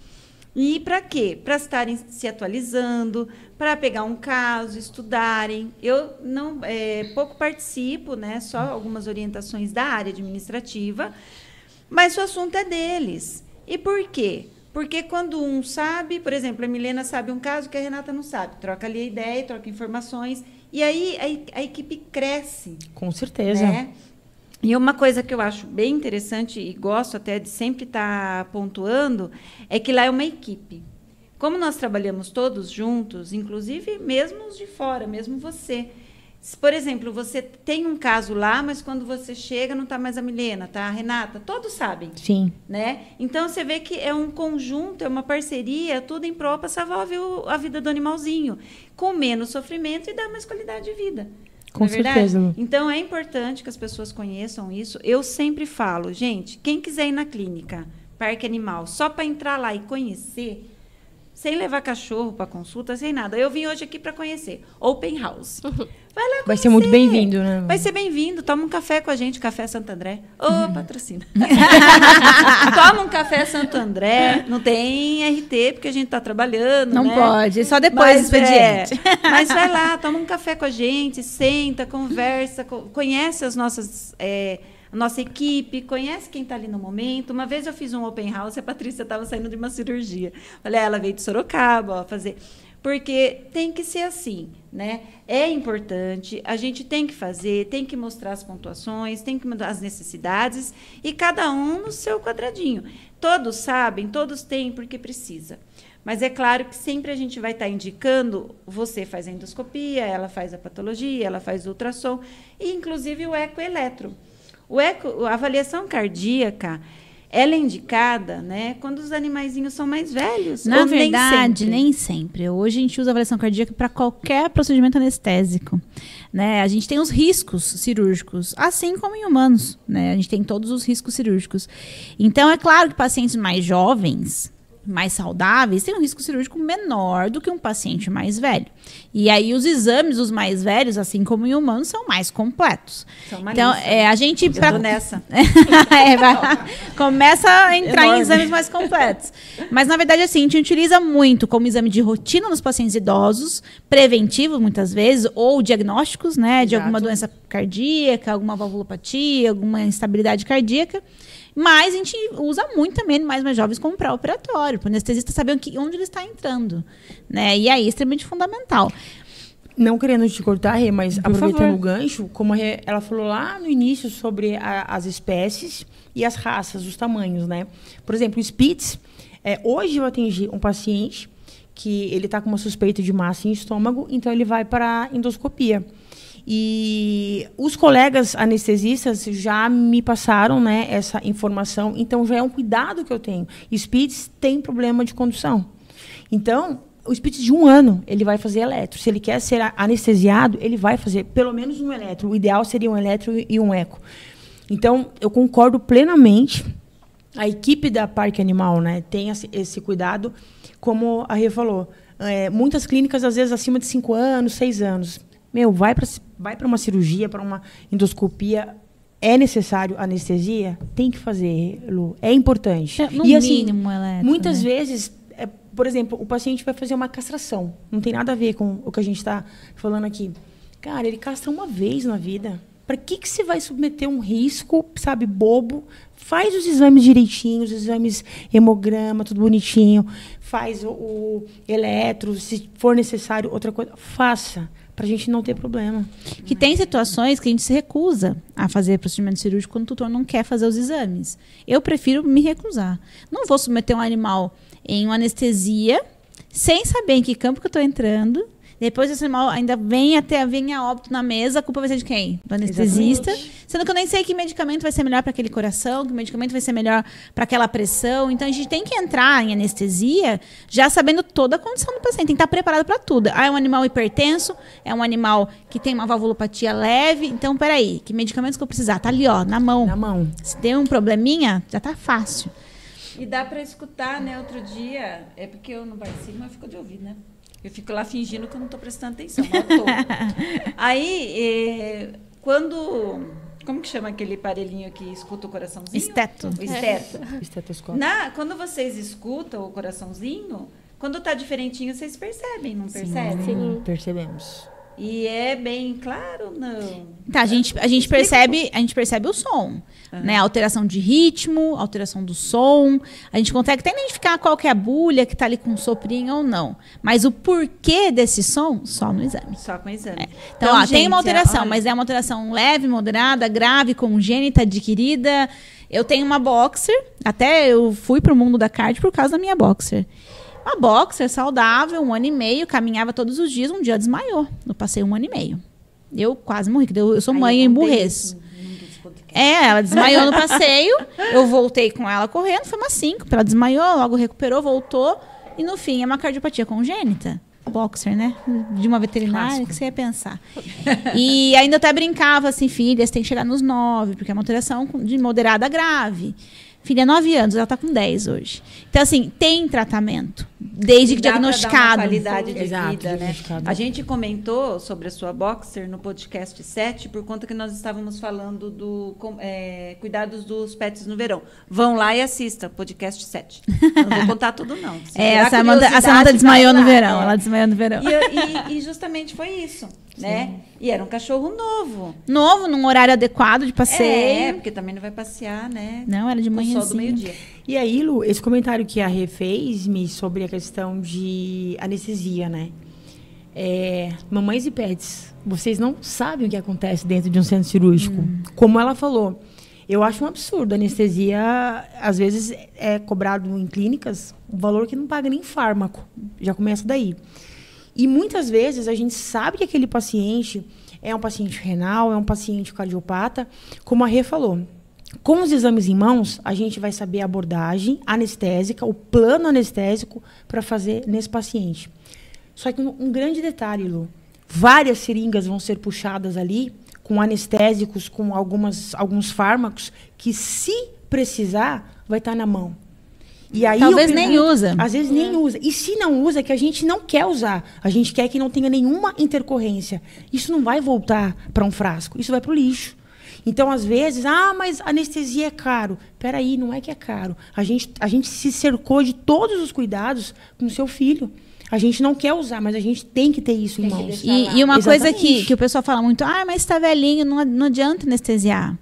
S1: E para quê? Para estarem se atualizando, para pegar um caso, estudarem. Eu pouco participo, né? Só algumas orientações da área administrativa, mas o assunto é deles. E por quê? Porque quando um sabe, por exemplo, a Milena sabe um caso que a Renata não sabe, troca ali a ideia, troca informações, e aí a equipe cresce.
S4: Com certeza.
S1: Né? E uma coisa que eu acho bem interessante e gosto até de sempre estar pontuando é que lá é uma equipe. Como nós trabalhamos todos juntos, inclusive mesmo os de fora, mesmo você, Por exemplo, você tem um caso lá, mas quando você chega não está mais a Milena, tá a Renata, todos sabem.
S4: Sim.
S1: Né? Então, você vê que é um conjunto, é uma parceria, tudo em prol para salvar a vida do animalzinho, com menos sofrimento e dar mais qualidade de vida.
S4: Com certeza. Lu.
S1: Então, é importante que as pessoas conheçam isso. Eu sempre falo, gente, quem quiser ir na clínica, Parque Animal, só para entrar lá e conhecer, sem levar cachorro para consulta, sem nada. Eu vim hoje aqui para conhecer. Open House. Vai lá conhecer.
S4: Vai ser muito bem-vindo, né?
S1: Vai ser bem-vindo. Toma um café com a gente, Café Santo André. Patrocina. Toma um café Santo André. Não tem RT, porque a gente está trabalhando,
S3: Não
S1: né?
S3: pode, só depois do expediente.
S1: Mas vai lá, toma um café com a gente, senta, conversa, conhece as nossas... a nossa equipe, conhece quem está ali no momento. Uma vez eu fiz um open house e a Patrícia estava saindo de uma cirurgia. Olha, ela veio de Sorocaba fazer... Porque tem que ser assim, né? É importante, a gente tem que fazer, tem que mostrar as pontuações, tem que mostrar as necessidades, e cada um no seu quadradinho. Todos sabem, todos têm, porque precisa. Mas é claro que sempre a gente vai estar indicando, você faz a endoscopia, ela faz a patologia, ela faz o ultrassom, e inclusive o ecoeletro. A avaliação cardíaca, ela é indicada, né, quando os animaizinhos são mais velhos.
S3: Na verdade, nem sempre. Hoje a gente usa a avaliação cardíaca para qualquer procedimento anestésico. Né? A gente tem os riscos cirúrgicos, assim como em humanos. Né? A gente tem todos os riscos cirúrgicos. Então, é claro que pacientes mais jovens, mais saudáveis, têm um risco cirúrgico menor do que um paciente mais velho. E aí os exames dos mais velhos, assim como em humanos, são mais completos.
S1: São uma
S3: então,
S1: lista.
S3: A gente...
S1: Eu tô nessa.
S3: Começa a entrar
S1: Enorme.
S3: em exames mais completos. Mas, na verdade, assim, a gente utiliza muito como exame de rotina nos pacientes idosos, preventivo, muitas vezes, ou diagnósticos, né, de alguma doença cardíaca, alguma valvulopatia, alguma instabilidade cardíaca. Mas a gente usa muito também animais mais jovens como pré-operatório, para o anestesista saber onde ele está entrando. Né? E aí é extremamente fundamental.
S4: Não querendo te cortar, Rê, mas
S3: Por
S4: aproveitando
S3: favor.
S4: o gancho, como a Rê, ela falou lá no início sobre as espécies e as raças, os tamanhos, né? Por exemplo, o Spitz, hoje eu atendi um paciente que ele está com uma suspeita de massa em estômago, então ele vai para endoscopia. E os colegas anestesistas já me passaram, né, essa informação, então já é um cuidado que eu tenho. Spitz tem problema de condução. Então, o Spitz de 1 ano, ele vai fazer eletro. Se ele quer ser anestesiado, ele vai fazer pelo menos um eletro. O ideal seria um eletro e um eco. Então, eu concordo plenamente. A equipe da Parque Animal, né, tem esse cuidado, como a Rê falou. Muitas clínicas, às vezes, acima de 5 anos, 6 anos. Vai para uma cirurgia, para uma endoscopia, é necessário anestesia? Tem que fazer, Lu. É importante.
S3: No
S4: e assim,
S3: mínimo, eletro,
S4: muitas
S3: né?
S4: vezes, por exemplo, o paciente vai fazer uma castração. Não tem nada a ver com o que a gente está falando aqui. Cara, ele castra uma vez na vida. Para que você vai submeter um risco, sabe, bobo? Faz os exames direitinho, os exames hemograma, tudo bonitinho. Faz o eletro, se for necessário, outra coisa. Faça, para a gente não ter problema.
S3: Que tem situações que a gente se recusa a fazer procedimento cirúrgico quando o tutor não quer fazer os exames. Eu prefiro me recusar. Não vou submeter um animal em uma anestesia sem saber em que campo que eu estou entrando. Depois esse animal ainda vem a óbito na mesa, a culpa vai ser de quem? Do anestesista.
S4: Exatamente.
S3: Sendo que eu nem sei que medicamento vai ser melhor para aquele coração, que medicamento vai ser melhor para aquela pressão. Então a gente tem que entrar em anestesia já sabendo toda a condição do paciente, tem que estar preparado para tudo. É um animal hipertenso, é um animal que tem uma valvulopatia leve. Então, peraí, que medicamentos que eu precisar? Tá ali, ó, na mão.
S4: Na mão.
S3: Se der um probleminha, já tá fácil.
S1: E dá para escutar, né? Outro dia, é porque eu não participo, mas fico de ouvir, né? Eu fico lá fingindo que eu não estou prestando atenção. Mas eu tô. Aí, quando... Como que chama aquele aparelhinho que escuta o coraçãozinho?
S3: Esteto.
S1: O esteto.
S4: Estetoscópio.
S1: Quando vocês escutam o coraçãozinho, quando está diferentinho, vocês percebem, não percebem?
S2: Sim.
S4: Percebemos.
S1: E é bem claro, não?
S3: Tá, a gente percebe o som, né? Alteração de ritmo, alteração do som. A gente consegue até identificar qual que é a bulha que tá ali com soprinho ou não. Mas o porquê desse som, só no exame.
S1: Só com exame.
S3: Então, ó,
S1: gente,
S3: tem uma alteração,
S1: olha,
S3: mas é uma alteração leve, moderada, grave, congênita, adquirida. Eu tenho uma boxer, até eu fui pro mundo da kart por causa da minha boxer. Uma boxer saudável, 1 ano e meio, caminhava todos os dias, um dia desmaiou. Eu passei 1 ano e meio. Eu quase morri, eu sou mãe, eu emburreço. Ela desmaiou no passeio, eu voltei com ela correndo, foi umas 5, ela desmaiou, logo recuperou, voltou, e no fim é uma cardiopatia congênita. Boxer, né? De uma veterinária, clássico. Que você ia pensar. E ainda até brincava assim, filha, você tem que chegar nos 9, porque é uma alteração de moderada a grave. Filha, 9 anos, ela tá com 10 hoje. Então, assim, tem tratamento, desde que diagnosticado.
S1: Dá pra dar uma qualidade de
S4: Exato,
S1: vida, né? A gente comentou sobre a sua Boxer no podcast 7, por conta que nós estávamos falando do cuidados dos pets no verão. Vão lá e assista, podcast 7. Não vou contar tudo, não.
S3: A Samanta desmaiou no verão, ela desmaiou no verão.
S1: E justamente foi isso, né? E era um cachorro novo.
S3: Novo, num horário adequado de passeio.
S1: Porque também não vai passear, né?
S3: Não, era de manhã.
S1: Sol do meio-dia.
S4: E aí, Lu, esse comentário que a Rê fez-me sobre a questão de anestesia, né? Mamães e pets, vocês não sabem o que acontece dentro de um centro cirúrgico. Como ela falou, eu acho um absurdo. A anestesia, às vezes, é cobrado em clínicas um valor que não paga nem fármaco. Já começa daí. E muitas vezes a gente sabe que aquele paciente é um paciente renal, é um paciente cardiopata, como a Rê falou. Com os exames em mãos, a gente vai saber a abordagem anestésica, o plano anestésico para fazer nesse paciente. Só que um grande detalhe, Lu, várias seringas vão ser puxadas ali com anestésicos, com alguns fármacos, que se precisar, vai estar na mão. E aí
S3: talvez nem usa.
S4: Às vezes nem usa. E se não usa, é que a gente não quer usar. A gente quer que não tenha nenhuma intercorrência. Isso não vai voltar para um frasco. Isso vai para o lixo. Então, às vezes, mas anestesia é caro. Peraí, não é que é caro. A gente se cercou de todos os cuidados com o seu filho. A gente não quer usar, mas a gente tem que ter isso em mãos.
S3: E uma coisa que o pessoal fala muito, mas está velhinho, não adianta anestesiar.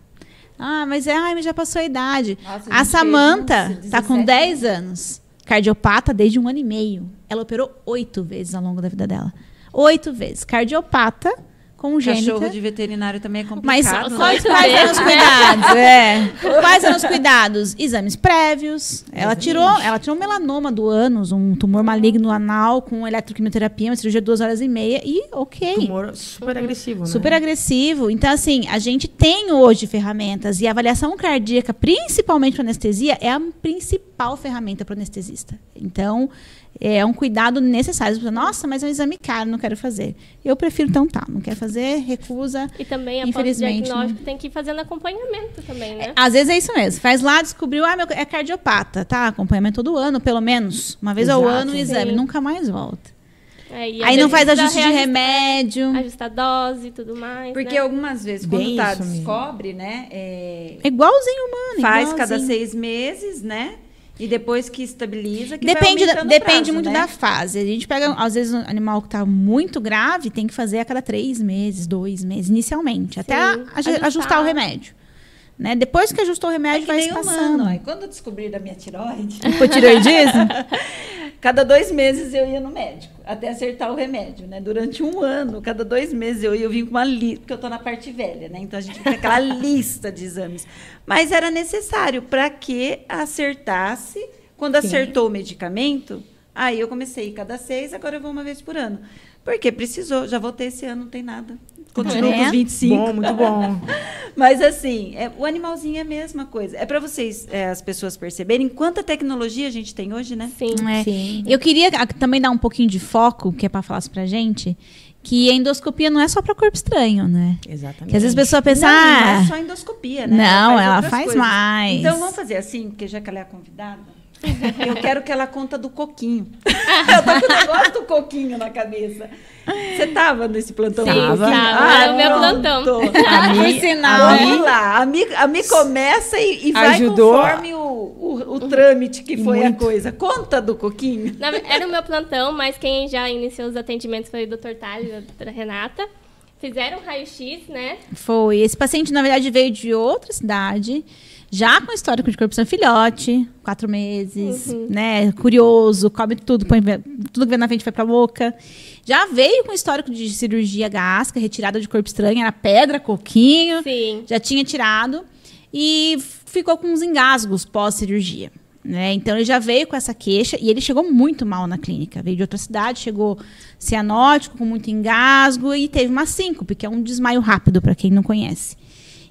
S3: Mas já passou a idade. Nossa, a Samanta está com 10 anos. Cardiopata desde 1 ano e meio. Ela operou 8 vezes ao longo da vida dela. 8 vezes. Cardiopata, congênita.
S1: Cachorro de veterinário também é complicado.
S3: Mas quais eram os cuidados? Quais eram os cuidados? Exames prévios. Ela tirou um melanoma do ânus, um tumor maligno anal com eletroquimioterapia, uma cirurgia de 2h30 e ok.
S4: Tumor super agressivo, né?
S3: Super agressivo. Então, assim, a gente tem hoje ferramentas e a avaliação cardíaca, principalmente para anestesia, é a principal ferramenta para o anestesista. Então, é um cuidado necessário. Nossa, mas é um exame caro, não quero fazer. Eu prefiro, então, não quer fazer, recusa.
S2: E também, após o diagnóstico, tem que ir fazendo acompanhamento também, né?
S3: Às vezes é isso mesmo. Faz lá, descobriu, é cardiopata, tá? Acompanhamento todo ano, pelo menos. Uma vez ao ano, o exame. Nunca mais volta. Aí não faz ajuste de remédio.
S2: Ajusta a dose e tudo mais.
S1: Porque algumas vezes, quando descobre, né?
S3: É igualzinho humano.
S1: Faz cada 6 meses, né? E depois que estabiliza, que
S3: depende muito da fase. A gente pega, às vezes, um animal que está muito grave, tem que fazer a cada 3 meses, 2 meses, inicialmente. Até ajustar o remédio. Né? Depois que ajustou o remédio, vai passando.
S1: Quando descobri da minha tireoide...
S3: Hipotireoidismo?
S1: Cada 2 meses eu ia no médico, até acertar o remédio, né? Durante 1 ano, cada 2 meses eu vim com uma lista, porque eu estou na parte velha, né? Então a gente tem aquela lista de exames. Mas era necessário para que acertasse. Quando acertou o medicamento, aí eu comecei cada 6, agora eu vou 1 vez por ano. Porque precisou, já voltei esse ano, não tem nada. Continuo com os 25.
S4: Bom, muito bom.
S1: Mas assim, o animalzinho é a mesma coisa. É para vocês, as pessoas perceberem quanta tecnologia a gente tem hoje, né?
S3: Sim. Eu queria também dar um pouquinho de foco, que é para falar isso pra gente, que a endoscopia não é só para corpo estranho, né?
S4: Exatamente.
S3: Que às vezes a pessoa pensa,
S1: não é só endoscopia, né?
S3: Não, ela faz mais.
S1: Então vamos fazer assim, porque já que ela é a convidada, eu quero que ela conta do coquinho. Eu tô com o negócio do coquinho na cabeça. Você tava nesse plantão?
S2: Sim, tava. Era o meu plantão.
S3: Por sinal.
S1: Vamos lá. A Mi começa e vai
S4: ajudou
S1: conforme o trâmite que foi a coisa. Conta do coquinho.
S2: Era o meu plantão, mas quem já iniciou os atendimentos foi o Dr. Thales e a doutora Renata. Fizeram raio-x, né?
S3: Foi. Esse paciente, na verdade, veio de outra cidade, já com histórico de corrupção, filhote, 4 meses, né? Curioso, come tudo, tudo que vem na frente vai pra boca. Já veio com histórico de cirurgia gástrica, retirada de corpo estranho, era pedra, coquinho.
S2: Sim.
S3: Já tinha tirado. E ficou com uns engasgos pós-cirurgia. né? Então ele já veio com essa queixa e ele chegou muito mal na clínica. Veio de outra cidade, chegou cianótico, com muito engasgo e teve uma síncope, que é um desmaio rápido, para quem não conhece.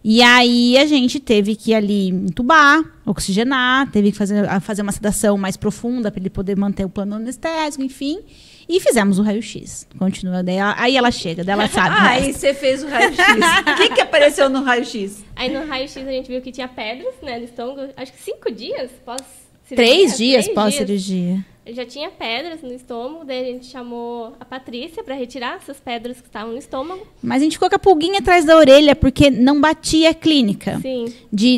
S3: E aí a gente teve que ali entubar, oxigenar, teve que fazer uma sedação mais profunda para ele poder manter o plano anestésico, enfim. E fizemos o raio-x. Continua. Aí ela chega, ela sabe.
S1: Aí você fez o raio-x. O que apareceu no raio-x?
S2: Aí no raio-x a gente viu que tinha pedras, né, no estômago. Acho que 5 dias pós-cirurgia.
S3: 3 dias pós-cirurgia.
S2: Já tinha pedras no estômago, daí a gente chamou a Patrícia para retirar essas pedras que estavam no estômago.
S3: Mas a gente ficou com a pulguinha atrás da orelha, porque não batia a clínica.
S2: Sim.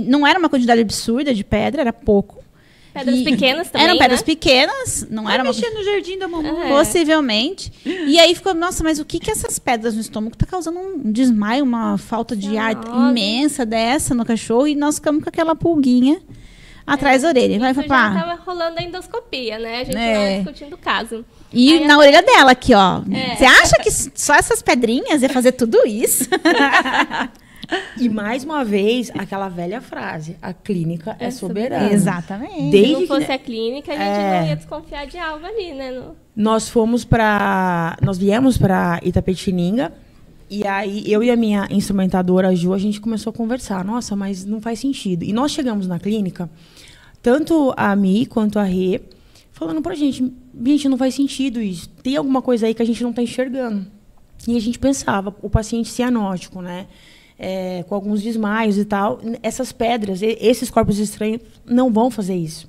S3: Não era uma quantidade absurda de pedra, era pouco.
S2: Pedras pequenas também,
S3: eram pedras
S2: né?
S3: pequenas, não era uma...
S1: mexer no jardim da mamãe.
S3: Possivelmente. E aí ficou, nossa, mas o que essas pedras no estômago tá causando um desmaio, uma falta de ar imensa dessa no cachorro, e nós ficamos com aquela pulguinha atrás da orelha. Vai,
S2: já
S3: papá.
S2: tava rolando a endoscopia, né? A gente tava discutindo o caso.
S3: E
S2: aí
S3: na orelha dela aqui, ó. Você acha que só essas pedrinhas ia fazer tudo isso?
S4: E mais uma vez, aquela velha frase, a clínica é soberana.
S3: Exatamente.
S2: Se não fosse a clínica, a gente não ia desconfiar de algo ali, né?
S4: Nós viemos para Itapetininga, e aí eu e a minha instrumentadora, a Ju, a gente começou a conversar. Nossa, mas não faz sentido. E nós chegamos na clínica, tanto a Mi quanto a Rê, falando pra gente, não faz sentido isso. Tem alguma coisa aí que a gente não tá enxergando. E a gente pensava, o paciente cianótico, né? Com alguns desmaios e tal, essas pedras, esses corpos estranhos não vão fazer isso.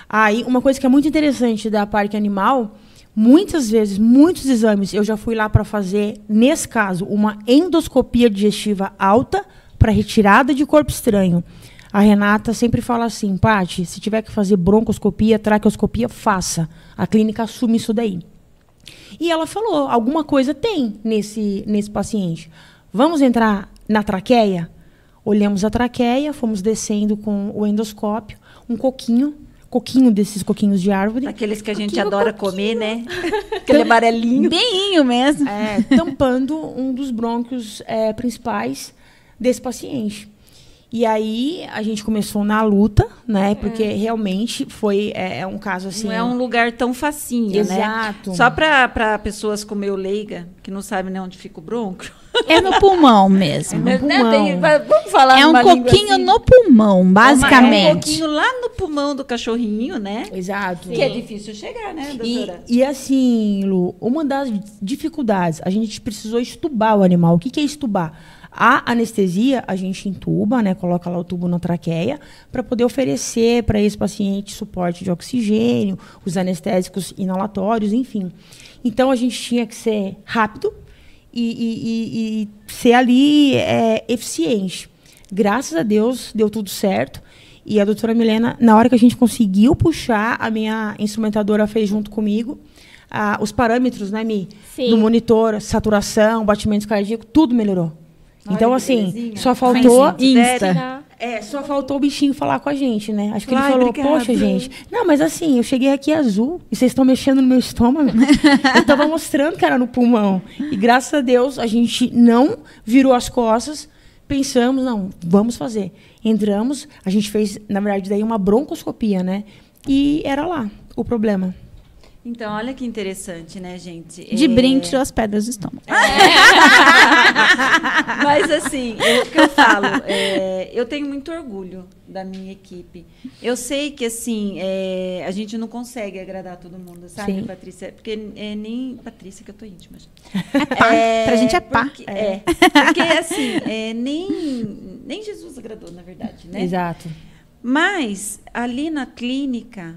S4: Aí, uma coisa que é muito interessante da parte animal, muitas vezes, muitos exames, eu já fui lá para fazer, nesse caso, uma endoscopia digestiva alta para retirada de corpo estranho. A Renata sempre fala assim, Paty, se tiver que fazer broncoscopia, traqueoscopia, faça. A clínica assume isso daí. E ela falou, alguma coisa tem nesse paciente. Vamos entrar na traqueia? Olhamos a traqueia, fomos descendo com o endoscópio, um coquinho desses coquinhos de árvore.
S1: Aqueles que a gente adora comer, né? Aquele amarelinho.
S3: Beinho mesmo.
S4: Tampando um dos brônquios principais desse paciente. E aí a gente começou na luta, né? Porque realmente foi um caso assim.
S1: Não é um lugar tão facinho, né?
S4: Exato.
S1: Só para pessoas como eu, leiga, que não sabem nem onde fica o bronco.
S3: É no pulmão mesmo.
S4: No pulmão.
S1: Vamos falar
S3: um coquinho assim. No pulmão, basicamente.
S1: É um coquinho lá no pulmão do cachorrinho, né?
S4: Exato.
S1: Que é difícil chegar, né, doutora?
S4: E assim, Lu, uma das dificuldades, a gente precisou estubar o animal. O que é estubar? A anestesia, a gente entuba, né, coloca lá o tubo na traqueia, para poder oferecer para esse paciente suporte de oxigênio, os anestésicos inalatórios, enfim. Então, a gente tinha que ser rápido e ser ali eficiente. Graças a Deus, deu tudo certo. E a doutora Milena, na hora que a gente conseguiu puxar, a minha instrumentadora fez junto comigo, os parâmetros, né, Mi?
S2: Sim.
S4: Do monitor, saturação, batimentos cardíacos, tudo melhorou. Então, assim, só faltou só faltou o bichinho falar com a gente, né? Acho que ele falou, obrigada. Poxa, gente. Não, mas assim, eu cheguei aqui azul e vocês estão mexendo no meu estômago. Eu tava mostrando que era no pulmão. E graças a Deus, a gente não virou as costas, pensamos, não, vamos fazer. Entramos, a gente fez, na verdade, daí uma broncoscopia, né? E era lá o problema.
S1: Então, olha que interessante, né, gente?
S3: De brinde, tirou as pedras do estômago.
S1: Mas, assim, o que eu falo, eu tenho muito orgulho da minha equipe. Eu sei que, assim, a gente não consegue agradar todo mundo, sabe,
S4: Sim.
S1: Patrícia? Porque nem... Patrícia, que eu tô íntima.
S3: Pra gente é pá.
S1: Porque assim, nem Jesus agradou, na verdade, né?
S4: Exato.
S1: Mas, ali na clínica,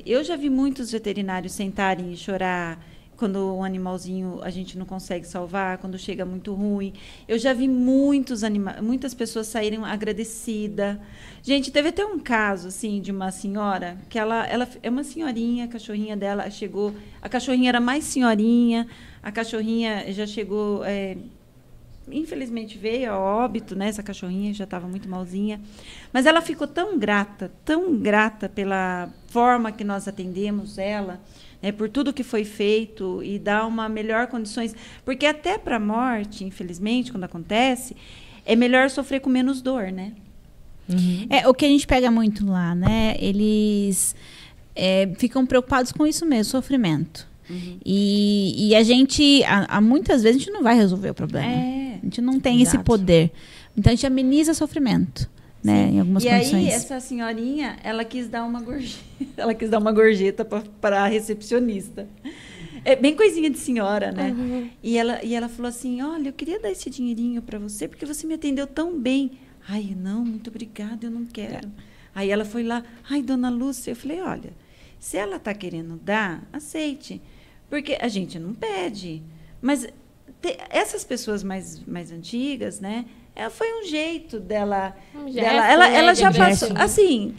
S1: eu já vi muitos veterinários sentarem e chorar quando um animalzinho a gente não consegue salvar, quando chega muito ruim. Eu já vi muitas pessoas saírem agradecidas. Gente, teve até um caso, assim, de uma senhora, que ela é uma senhorinha, a cachorrinha dela chegou... A cachorrinha era mais senhorinha, a cachorrinha já chegou... infelizmente veio a óbito, né? Essa cachorrinha já estava muito malzinha. Mas ela ficou tão grata pela forma que nós atendemos ela, né, por tudo que foi feito e dar uma melhor condições. Porque até para a morte, infelizmente, quando acontece, é melhor sofrer com menos dor, né?
S3: O que a gente pega muito lá, né? Eles ficam preocupados com isso mesmo, sofrimento. E a gente, muitas vezes, a gente não vai resolver o problema. A gente não tem esse poder. Então, a gente ameniza o sofrimento, né? Em algumas condições.
S1: E aí, essa senhorinha, ela quis dar uma gorjeta. Ela quis dar uma gorjeta para a recepcionista. É bem coisinha de senhora, né? E ela falou assim, olha, eu queria dar esse dinheirinho para você, porque você me atendeu tão bem. Ai, não, muito obrigada, eu não quero. Aí ela foi lá, ai, dona Lúcia, eu falei, olha, se ela está querendo dar, aceite. Porque a gente não pede. Mas essas pessoas mais antigas, né? Foi um jeito dela. Ela já passou. Assim,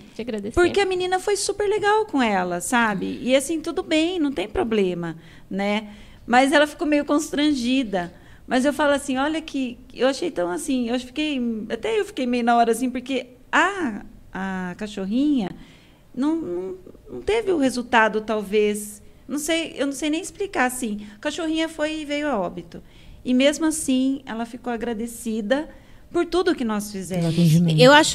S1: porque a menina foi super legal com ela, sabe? E assim, tudo bem, não tem problema, né? Mas ela ficou meio constrangida. Mas eu falo assim, olha que eu achei tão assim, eu fiquei meio na hora assim, porque a cachorrinha não teve o resultado, talvez. Eu não sei nem explicar assim. A cachorrinha foi e veio a óbito. E mesmo assim, ela ficou agradecida por tudo que nós fizemos.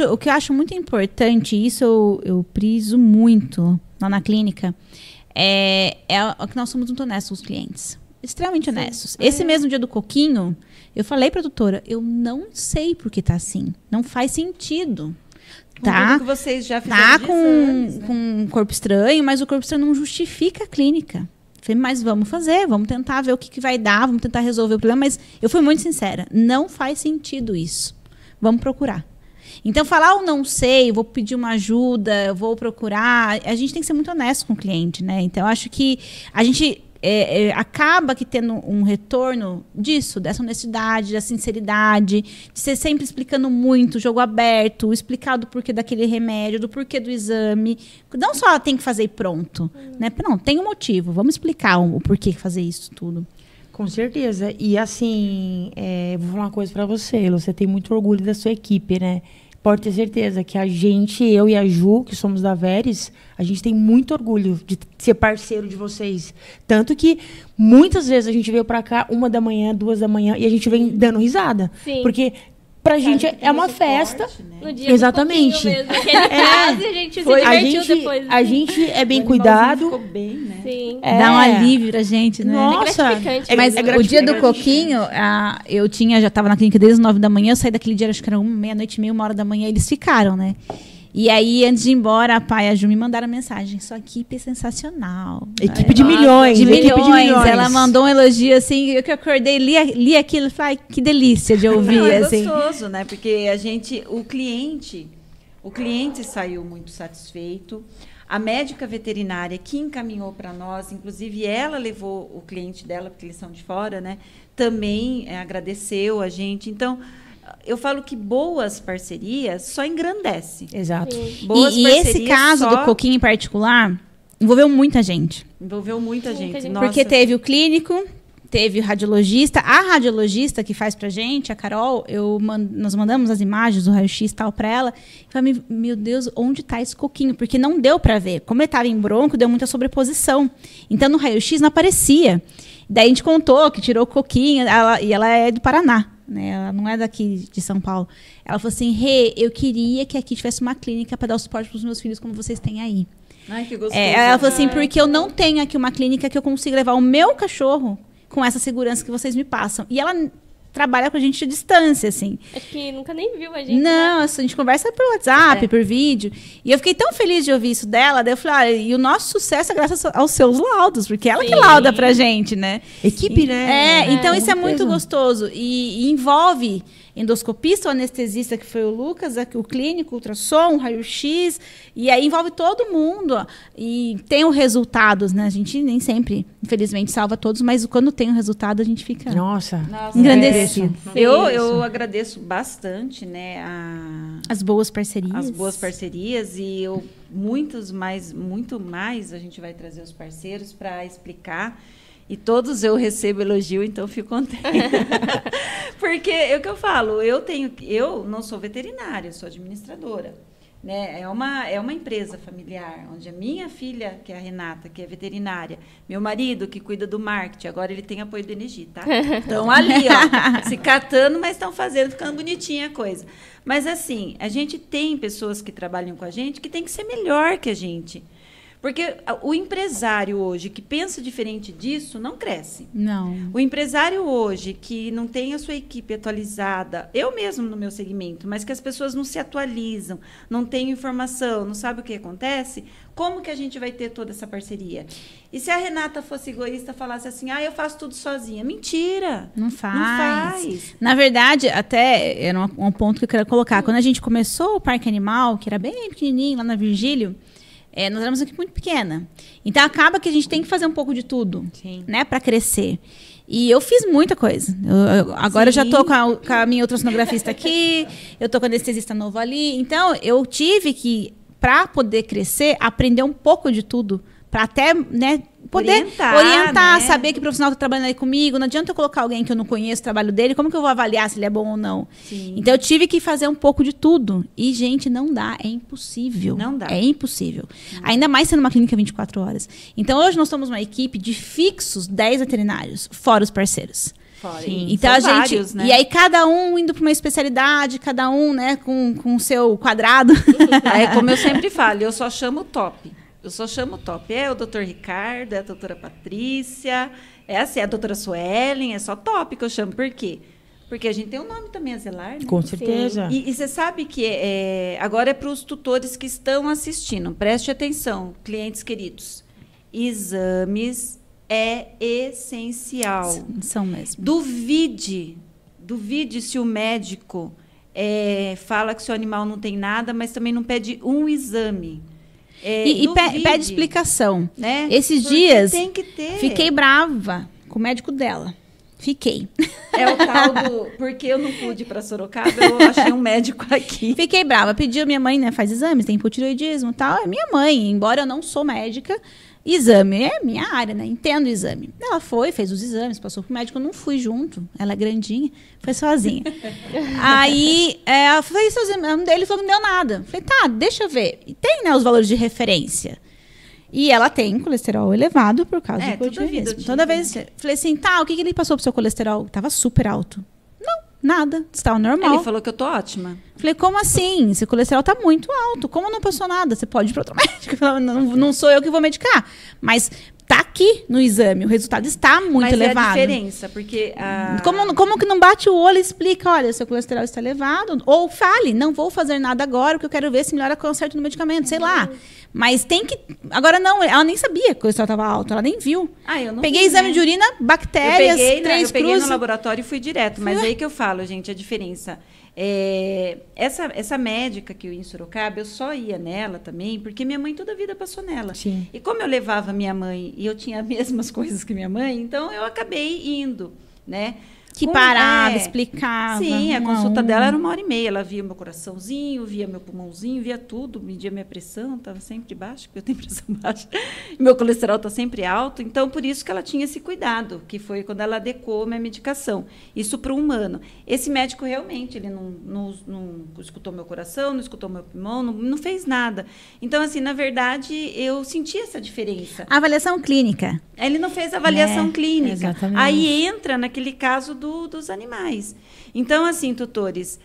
S3: O que eu acho muito importante, isso eu priso muito lá na clínica, é que nós somos muito honestos com os clientes. Extremamente honestos. Esse mesmo dia do coquinho, eu falei para a doutora, eu não sei por que tá assim. Não faz sentido.
S1: Tá, que vocês já fizeram
S3: com um corpo estranho, mas o corpo estranho não justifica a clínica. Falei, mas vamos fazer, vamos tentar ver o que vai dar, vamos tentar resolver o problema. Mas eu fui muito sincera, não faz sentido isso. Vamos procurar. Então, falar eu não sei, vou pedir uma ajuda, vou procurar, a gente tem que ser muito honesto com o cliente, né? Então, acho que a gente acaba que tendo um retorno disso, dessa honestidade, da sinceridade, de ser sempre explicando muito, jogo aberto, explicar do porquê daquele remédio, do porquê do exame. Não só tem que fazer e pronto, né? Não, tem um motivo, vamos explicar o porquê fazer isso tudo.
S4: Com certeza. E assim, vou falar uma coisa para você tem muito orgulho da sua equipe, né? Pode ter certeza que eu e a Ju, que somos da Veres, a gente tem muito orgulho de ser parceiro de vocês. Tanto que muitas vezes a gente veio para cá 1h, 2h, e a gente vem dando risada.
S2: Sim.
S4: Porque pra gente é uma festa.
S2: Forte, né? No dia
S4: exatamente.
S2: Mesmo, aquele caso, a gente se divertiu depois.
S4: A gente é bem cuidado.
S1: Ficou bem, né?
S2: Sim.
S3: Dá um alívio pra gente, né?
S4: Nossa,
S3: mas o dia do coquinho, já estava na clínica desde as 9h, eu saí daquele dia, acho que era 1h30, 1h, eles ficaram, né? E aí, antes de ir embora, a Pai e a Ju me mandaram mensagem. Sua equipe é sensacional.
S4: Equipe de milhões.
S3: De milhões. Ela mandou um elogio, assim, eu que acordei, li aquilo e falei, que delícia de ouvir.
S1: Não, é
S3: assim.
S1: gostoso, né? Porque o cliente saiu muito satisfeito. A médica veterinária que encaminhou para nós, inclusive ela levou o cliente dela, porque eles são de fora, né? Também agradeceu a gente. Então, eu falo que boas parcerias só engrandece.
S4: Exato.
S3: E esse caso do coquinho em particular envolveu muita gente.
S1: Envolveu muita gente. Nossa.
S3: Porque teve o clínico, teve o radiologista. A radiologista que faz pra gente, a Carol, nós mandamos as imagens do raio-x e tal pra ela. E falei, meu Deus, onde tá esse coquinho? Porque não deu pra ver. Como ele tava em bronco, deu muita sobreposição. Então, no raio-x não aparecia. Daí a gente contou que tirou o coquinho, e ela é do Paraná. Né? Ela não é daqui de São Paulo. Ela falou assim, eu queria que aqui tivesse uma clínica para dar o suporte para os meus filhos como vocês têm aí.
S1: Ai, que gostoso.
S3: Ela falou assim, porque eu não tenho aqui uma clínica que eu consiga levar o meu cachorro com essa segurança que vocês me passam. E ela trabalha com a gente à distância, assim.
S2: Acho que nunca nem viu a gente.
S3: Não, né? A gente conversa por WhatsApp, por vídeo. E eu fiquei tão feliz de ouvir isso dela. Daí eu falei, e o nosso sucesso é graças aos seus laudos, porque ela que lauda pra gente, né?
S4: Equipe, né?
S3: Então isso é muito gostoso. E envolve endoscopista, o anestesista, que foi o Lucas, o clínico, o ultrassom, o raio-x, e aí envolve todo mundo. E tem os resultados, né? A gente nem sempre, infelizmente, salva todos, mas quando tem o resultado, a gente fica engrandecido.
S1: Eu agradeço bastante, né,
S3: as boas parcerias.
S1: As boas parcerias, e muito mais a gente vai trazer os parceiros para explicar. E todos eu recebo elogio, então fico contente. Porque é o que eu falo, eu não sou veterinária, eu sou administradora. né? É uma empresa familiar, onde a minha filha, que é a Renata, que é veterinária, meu marido, que cuida do marketing, agora ele tem apoio do Enegi, tá? Estão ali, ó, se catando, mas estão fazendo, ficando bonitinha a coisa. Mas, assim, a gente tem pessoas que trabalham com a gente que tem que ser melhor que a gente. Porque o empresário hoje que pensa diferente disso não cresce.
S3: Não.
S1: O empresário hoje que não tem a sua equipe atualizada, eu mesmo no meu segmento, mas que as pessoas não se atualizam, não têm informação, não sabem o que acontece, como que a gente vai ter toda essa parceria? E se a Renata fosse egoísta, falasse assim, eu faço tudo sozinha. Mentira!
S3: Não faz.
S1: Não faz.
S3: Na verdade, até era um ponto que eu queria colocar. Quando a gente começou o Parque Animal, que era bem pequenininho, lá na Virgílio, nós éramos uma equipe muito pequena. Então, acaba que a gente tem que fazer um pouco de tudo, né, para crescer. E eu fiz muita coisa. Agora eu já estou com a minha ultrassonografista aqui, eu estou com a anestesista novo ali. Então, eu tive que, para poder crescer, aprender um pouco de tudo. Para até, né, poder orientar, né? Saber que o profissional está trabalhando aí comigo. Não adianta eu colocar alguém que eu não conheço o trabalho dele. Como que eu vou avaliar se ele é bom ou não? Sim. Então, eu tive que fazer um pouco de tudo. E, gente, não dá. É impossível.
S1: Não dá.
S3: É impossível. Ainda mais sendo uma clínica 24 horas. Então, hoje nós somos uma equipe de fixos 10 veterinários, fora os parceiros. Então, a gente, vários, né? E aí, cada um indo para uma especialidade, cada um, né, com o seu quadrado.
S1: Como eu sempre falo, eu só chamo top. Eu só chamo top. É o doutor Ricardo, é a doutora Patrícia, é assim, a doutora Suelen, é só top que eu chamo. Por quê? Porque a gente tem um nome também a zelar, né?
S4: Com certeza.
S1: E você sabe que agora é para os tutores que estão assistindo. Preste atenção, clientes queridos. Exames é essencial.
S3: São mesmo.
S1: Duvide se o médico fala que seu animal não tem nada, mas também não pede um exame.
S3: E pede explicação.
S1: Né?
S3: Esses
S1: porque
S3: dias,
S1: tem que ter.
S3: Fiquei brava com o médico dela. Fiquei.
S1: É o tal do... Porque eu não pude ir para Sorocaba, eu achei um médico aqui.
S3: Fiquei brava. Pedi a minha mãe, né? Faz exames, tem hipotireoidismo e tal. É minha mãe, embora eu não sou médica. Exame é minha área, né? Entendo o exame. Ela foi, fez os exames, passou pro médico. Eu não fui junto. Ela é grandinha, foi sozinha. Aí, ela fez o exame dele e falou que não deu nada. Falei, tá, deixa eu ver. E tem, né, os valores de referência. E ela tem colesterol elevado por causa do hipotireoidismo. Toda vez, falei assim, tá, o que ele passou pro seu colesterol? Tava super alto. Não, nada. Estava normal.
S1: Ele falou que eu tô ótima.
S3: Falei, como assim? Seu colesterol tá muito alto. Como não passou nada? Você pode ir para outro médico. Falei, não sou eu que vou medicar. Mas tá aqui no exame. O resultado está muito elevado.
S1: Mas é a diferença, porque...
S3: Como que não bate o olho e explica, olha, seu colesterol está elevado? Ou fale, não vou fazer nada agora, porque eu quero ver se melhora com certo no medicamento. Sei lá. Mas tem que... Agora não, ela nem sabia que o colesterol estava alto. Ela nem viu.
S1: Eu não
S3: peguei exame de urina, bactérias,
S1: eu peguei no laboratório e fui direto. Mas aí que eu falo, gente, a diferença... Essa médica que eu ia em Sorocaba, eu só ia nela também, porque minha mãe toda a vida passou nela.
S4: Sim.
S1: E como eu levava minha mãe e eu tinha as mesmas coisas que minha mãe, então eu acabei indo, né?
S3: Que parava, explicava.
S1: Sim, a consulta dela era 1h30. Ela via meu coraçãozinho, via meu pulmãozinho, via tudo, media minha pressão, estava sempre baixa, porque eu tenho pressão baixa. Meu colesterol está sempre alto. Então, por isso que ela tinha esse cuidado, que foi quando ela adequou minha medicação. Isso para o humano. Esse médico, realmente, ele não escutou meu coração, não escutou meu pulmão, não fez nada. Então, assim, na verdade, eu senti essa diferença.
S3: Avaliação clínica.
S1: Ele não fez avaliação clínica.
S4: Exatamente.
S1: Aí entra naquele caso dos animais. Então, assim, tutores,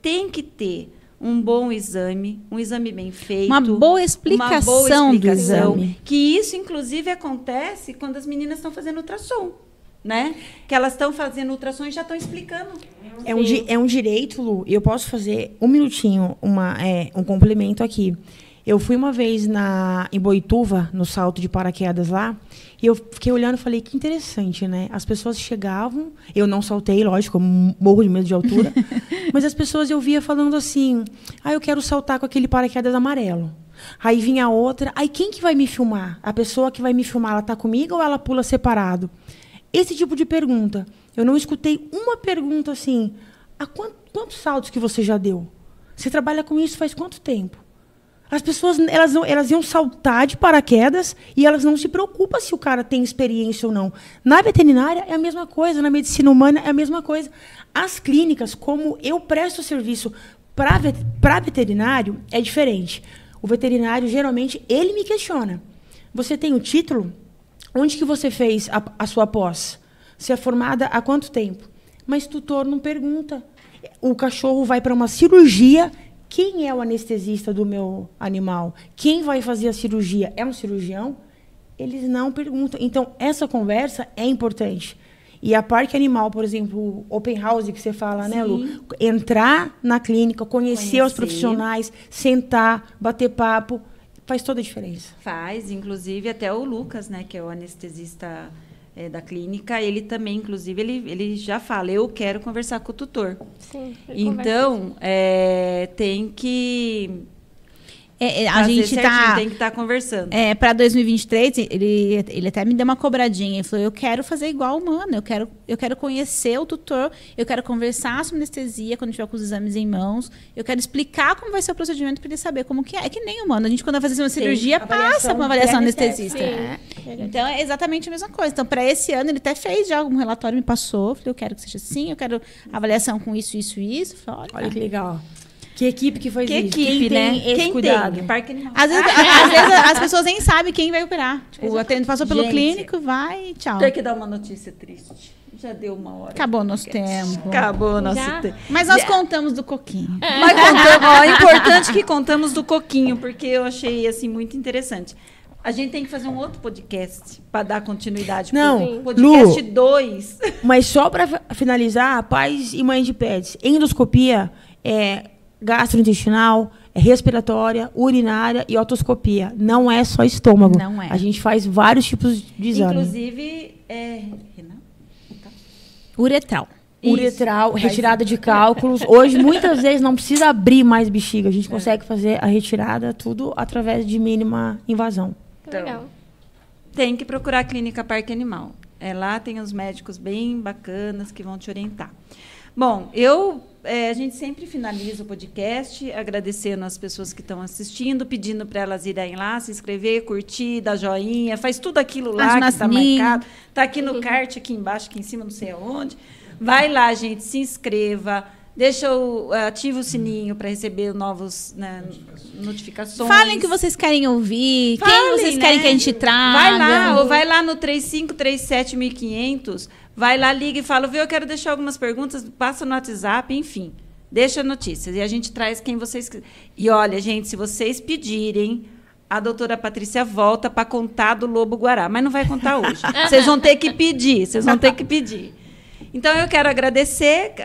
S1: tem que ter um bom exame, um exame bem feito.
S3: Uma boa explicação do exame.
S1: Que isso, inclusive, acontece quando as meninas estão fazendo ultrassom, né? Que elas estão fazendo ultrassom e já estão explicando.
S4: É um direito, Lu. Eu posso fazer um minutinho, um complemento aqui. Eu fui uma vez em Boituva, no salto de paraquedas lá, e eu fiquei olhando e falei, que interessante, né? As pessoas chegavam, eu não saltei, lógico, eu morro de medo de altura, mas as pessoas eu via falando assim, eu quero saltar com aquele paraquedas amarelo. Aí vinha outra, quem que vai me filmar? A pessoa que vai me filmar, ela tá comigo ou ela pula separado? Esse tipo de pergunta. Eu não escutei uma pergunta assim, quantos saltos que você já deu? Você trabalha com isso faz quanto tempo? As pessoas, elas iam saltar de paraquedas e elas não se preocupam se o cara tem experiência ou não. Na veterinária é a mesma coisa, na medicina humana é a mesma coisa. As clínicas, como eu presto serviço Para veterinário, é diferente. O veterinário, geralmente, ele me questiona. Você tem o título? Onde que você fez a sua pós? Você é formada há quanto tempo? Mas tutor não pergunta. O cachorro vai para uma cirurgia. Quem é o anestesista do meu animal? Quem vai fazer a cirurgia? É um cirurgião? Eles não perguntam. Então, essa conversa é importante. E a Parque Animal, por exemplo, open house que você fala, né, Lu? Entrar na clínica, conhecer os profissionais, sentar, bater papo, faz toda a diferença.
S1: Faz, inclusive até o Lucas, né, que é o anestesista da clínica, ele também, inclusive, ele já fala, eu quero conversar com o tutor.
S2: Sim,
S1: então, tem que...
S3: a gente
S1: tem que estar conversando.
S3: Para 2023, ele até me deu uma cobradinha. Ele falou, eu quero fazer igual humano. Eu quero conhecer o tutor. Eu quero conversar sobre anestesia quando tiver com os exames em mãos. Eu quero explicar como vai ser o procedimento para ele saber como que é. É que nem humano. A gente, quando vai fazer uma cirurgia, passa por uma avaliação anestesista. Então, é exatamente a mesma coisa. Então, para esse ano, ele até fez já algum relatório, me passou. Falei, eu quero que seja assim. Eu quero avaliação com isso, isso, isso. Falei,
S4: olha que legal. Que equipe que faz isso?
S1: Quem tem esse cuidado?
S3: Às vezes as pessoas nem sabem quem vai operar. Tipo, passou pelo clínico, vai e tchau.
S1: Tem que dar uma notícia triste. Já deu uma hora.
S3: Acabou o nosso tempo.
S1: Acabou o nosso tempo.
S3: Mas nós contamos do coquinho.
S1: Mas contamos, é importante que contamos do coquinho, porque eu achei assim muito interessante. A gente tem que fazer um outro podcast para dar continuidade.
S4: Não,
S1: podcast 2.
S4: Mas só para finalizar, pais e mães de pets, endoscopia gastrointestinal, respiratória, urinária e otoscopia. Não é só estômago.
S3: Não é.
S4: A gente faz vários tipos de exame.
S1: Inclusive,
S3: uretral.
S4: Uretral, retirada de cálculos. Hoje, muitas vezes, não precisa abrir mais bexiga. A gente consegue fazer a retirada tudo através de mínima invasão.
S2: Legal.
S1: Tem que procurar a Clínica Parque Animal. Lá tem os médicos bem bacanas que vão te orientar. Bom, a gente sempre finaliza o podcast agradecendo as pessoas que estão assistindo, pedindo para elas irem lá, se inscrever, curtir, dar joinha, faz tudo aquilo lá que está marcado. Está aqui no card, aqui embaixo, aqui em cima, não sei aonde. Vai lá, gente, se inscreva, ativa o sininho para receber novas notificações.
S3: Falem o que vocês querem ouvir, quem vocês querem que a gente traga.
S1: Vai lá, ou vai lá no 3537-1500, vai lá, liga e fala, eu quero deixar algumas perguntas, passa no WhatsApp, enfim. Deixa notícias e a gente traz quem vocês... E olha, gente, se vocês pedirem, a doutora Patrícia volta para contar do lobo-guará, mas não vai contar hoje. Vocês vão ter que pedir, Então, eu quero agradecer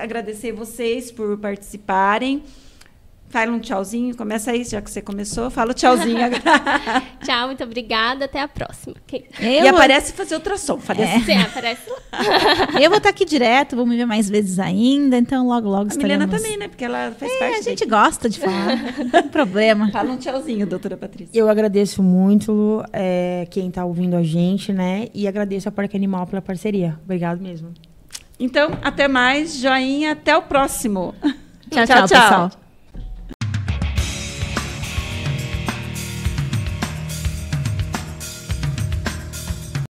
S1: vocês por participarem. Fala um tchauzinho, começa aí, já que você começou. Fala o tchauzinho.
S2: Tchau, muito obrigada, até a próxima.
S1: Aparece fazer ultrassom.
S2: Sim, aparece lá.
S3: Eu vou estar aqui direto, vou me ver mais vezes ainda, então logo estaremos...
S1: A Milena também, né? Porque ela faz parte
S3: a gente gosta de falar, não tem problema.
S1: Fala um tchauzinho, doutora Patrícia.
S4: Eu agradeço muito, Lu, quem está ouvindo a gente, né? E agradeço a Parque Animal pela parceria. Obrigado mesmo.
S1: Então, até mais, joinha, até o próximo.
S3: Tchau, pessoal.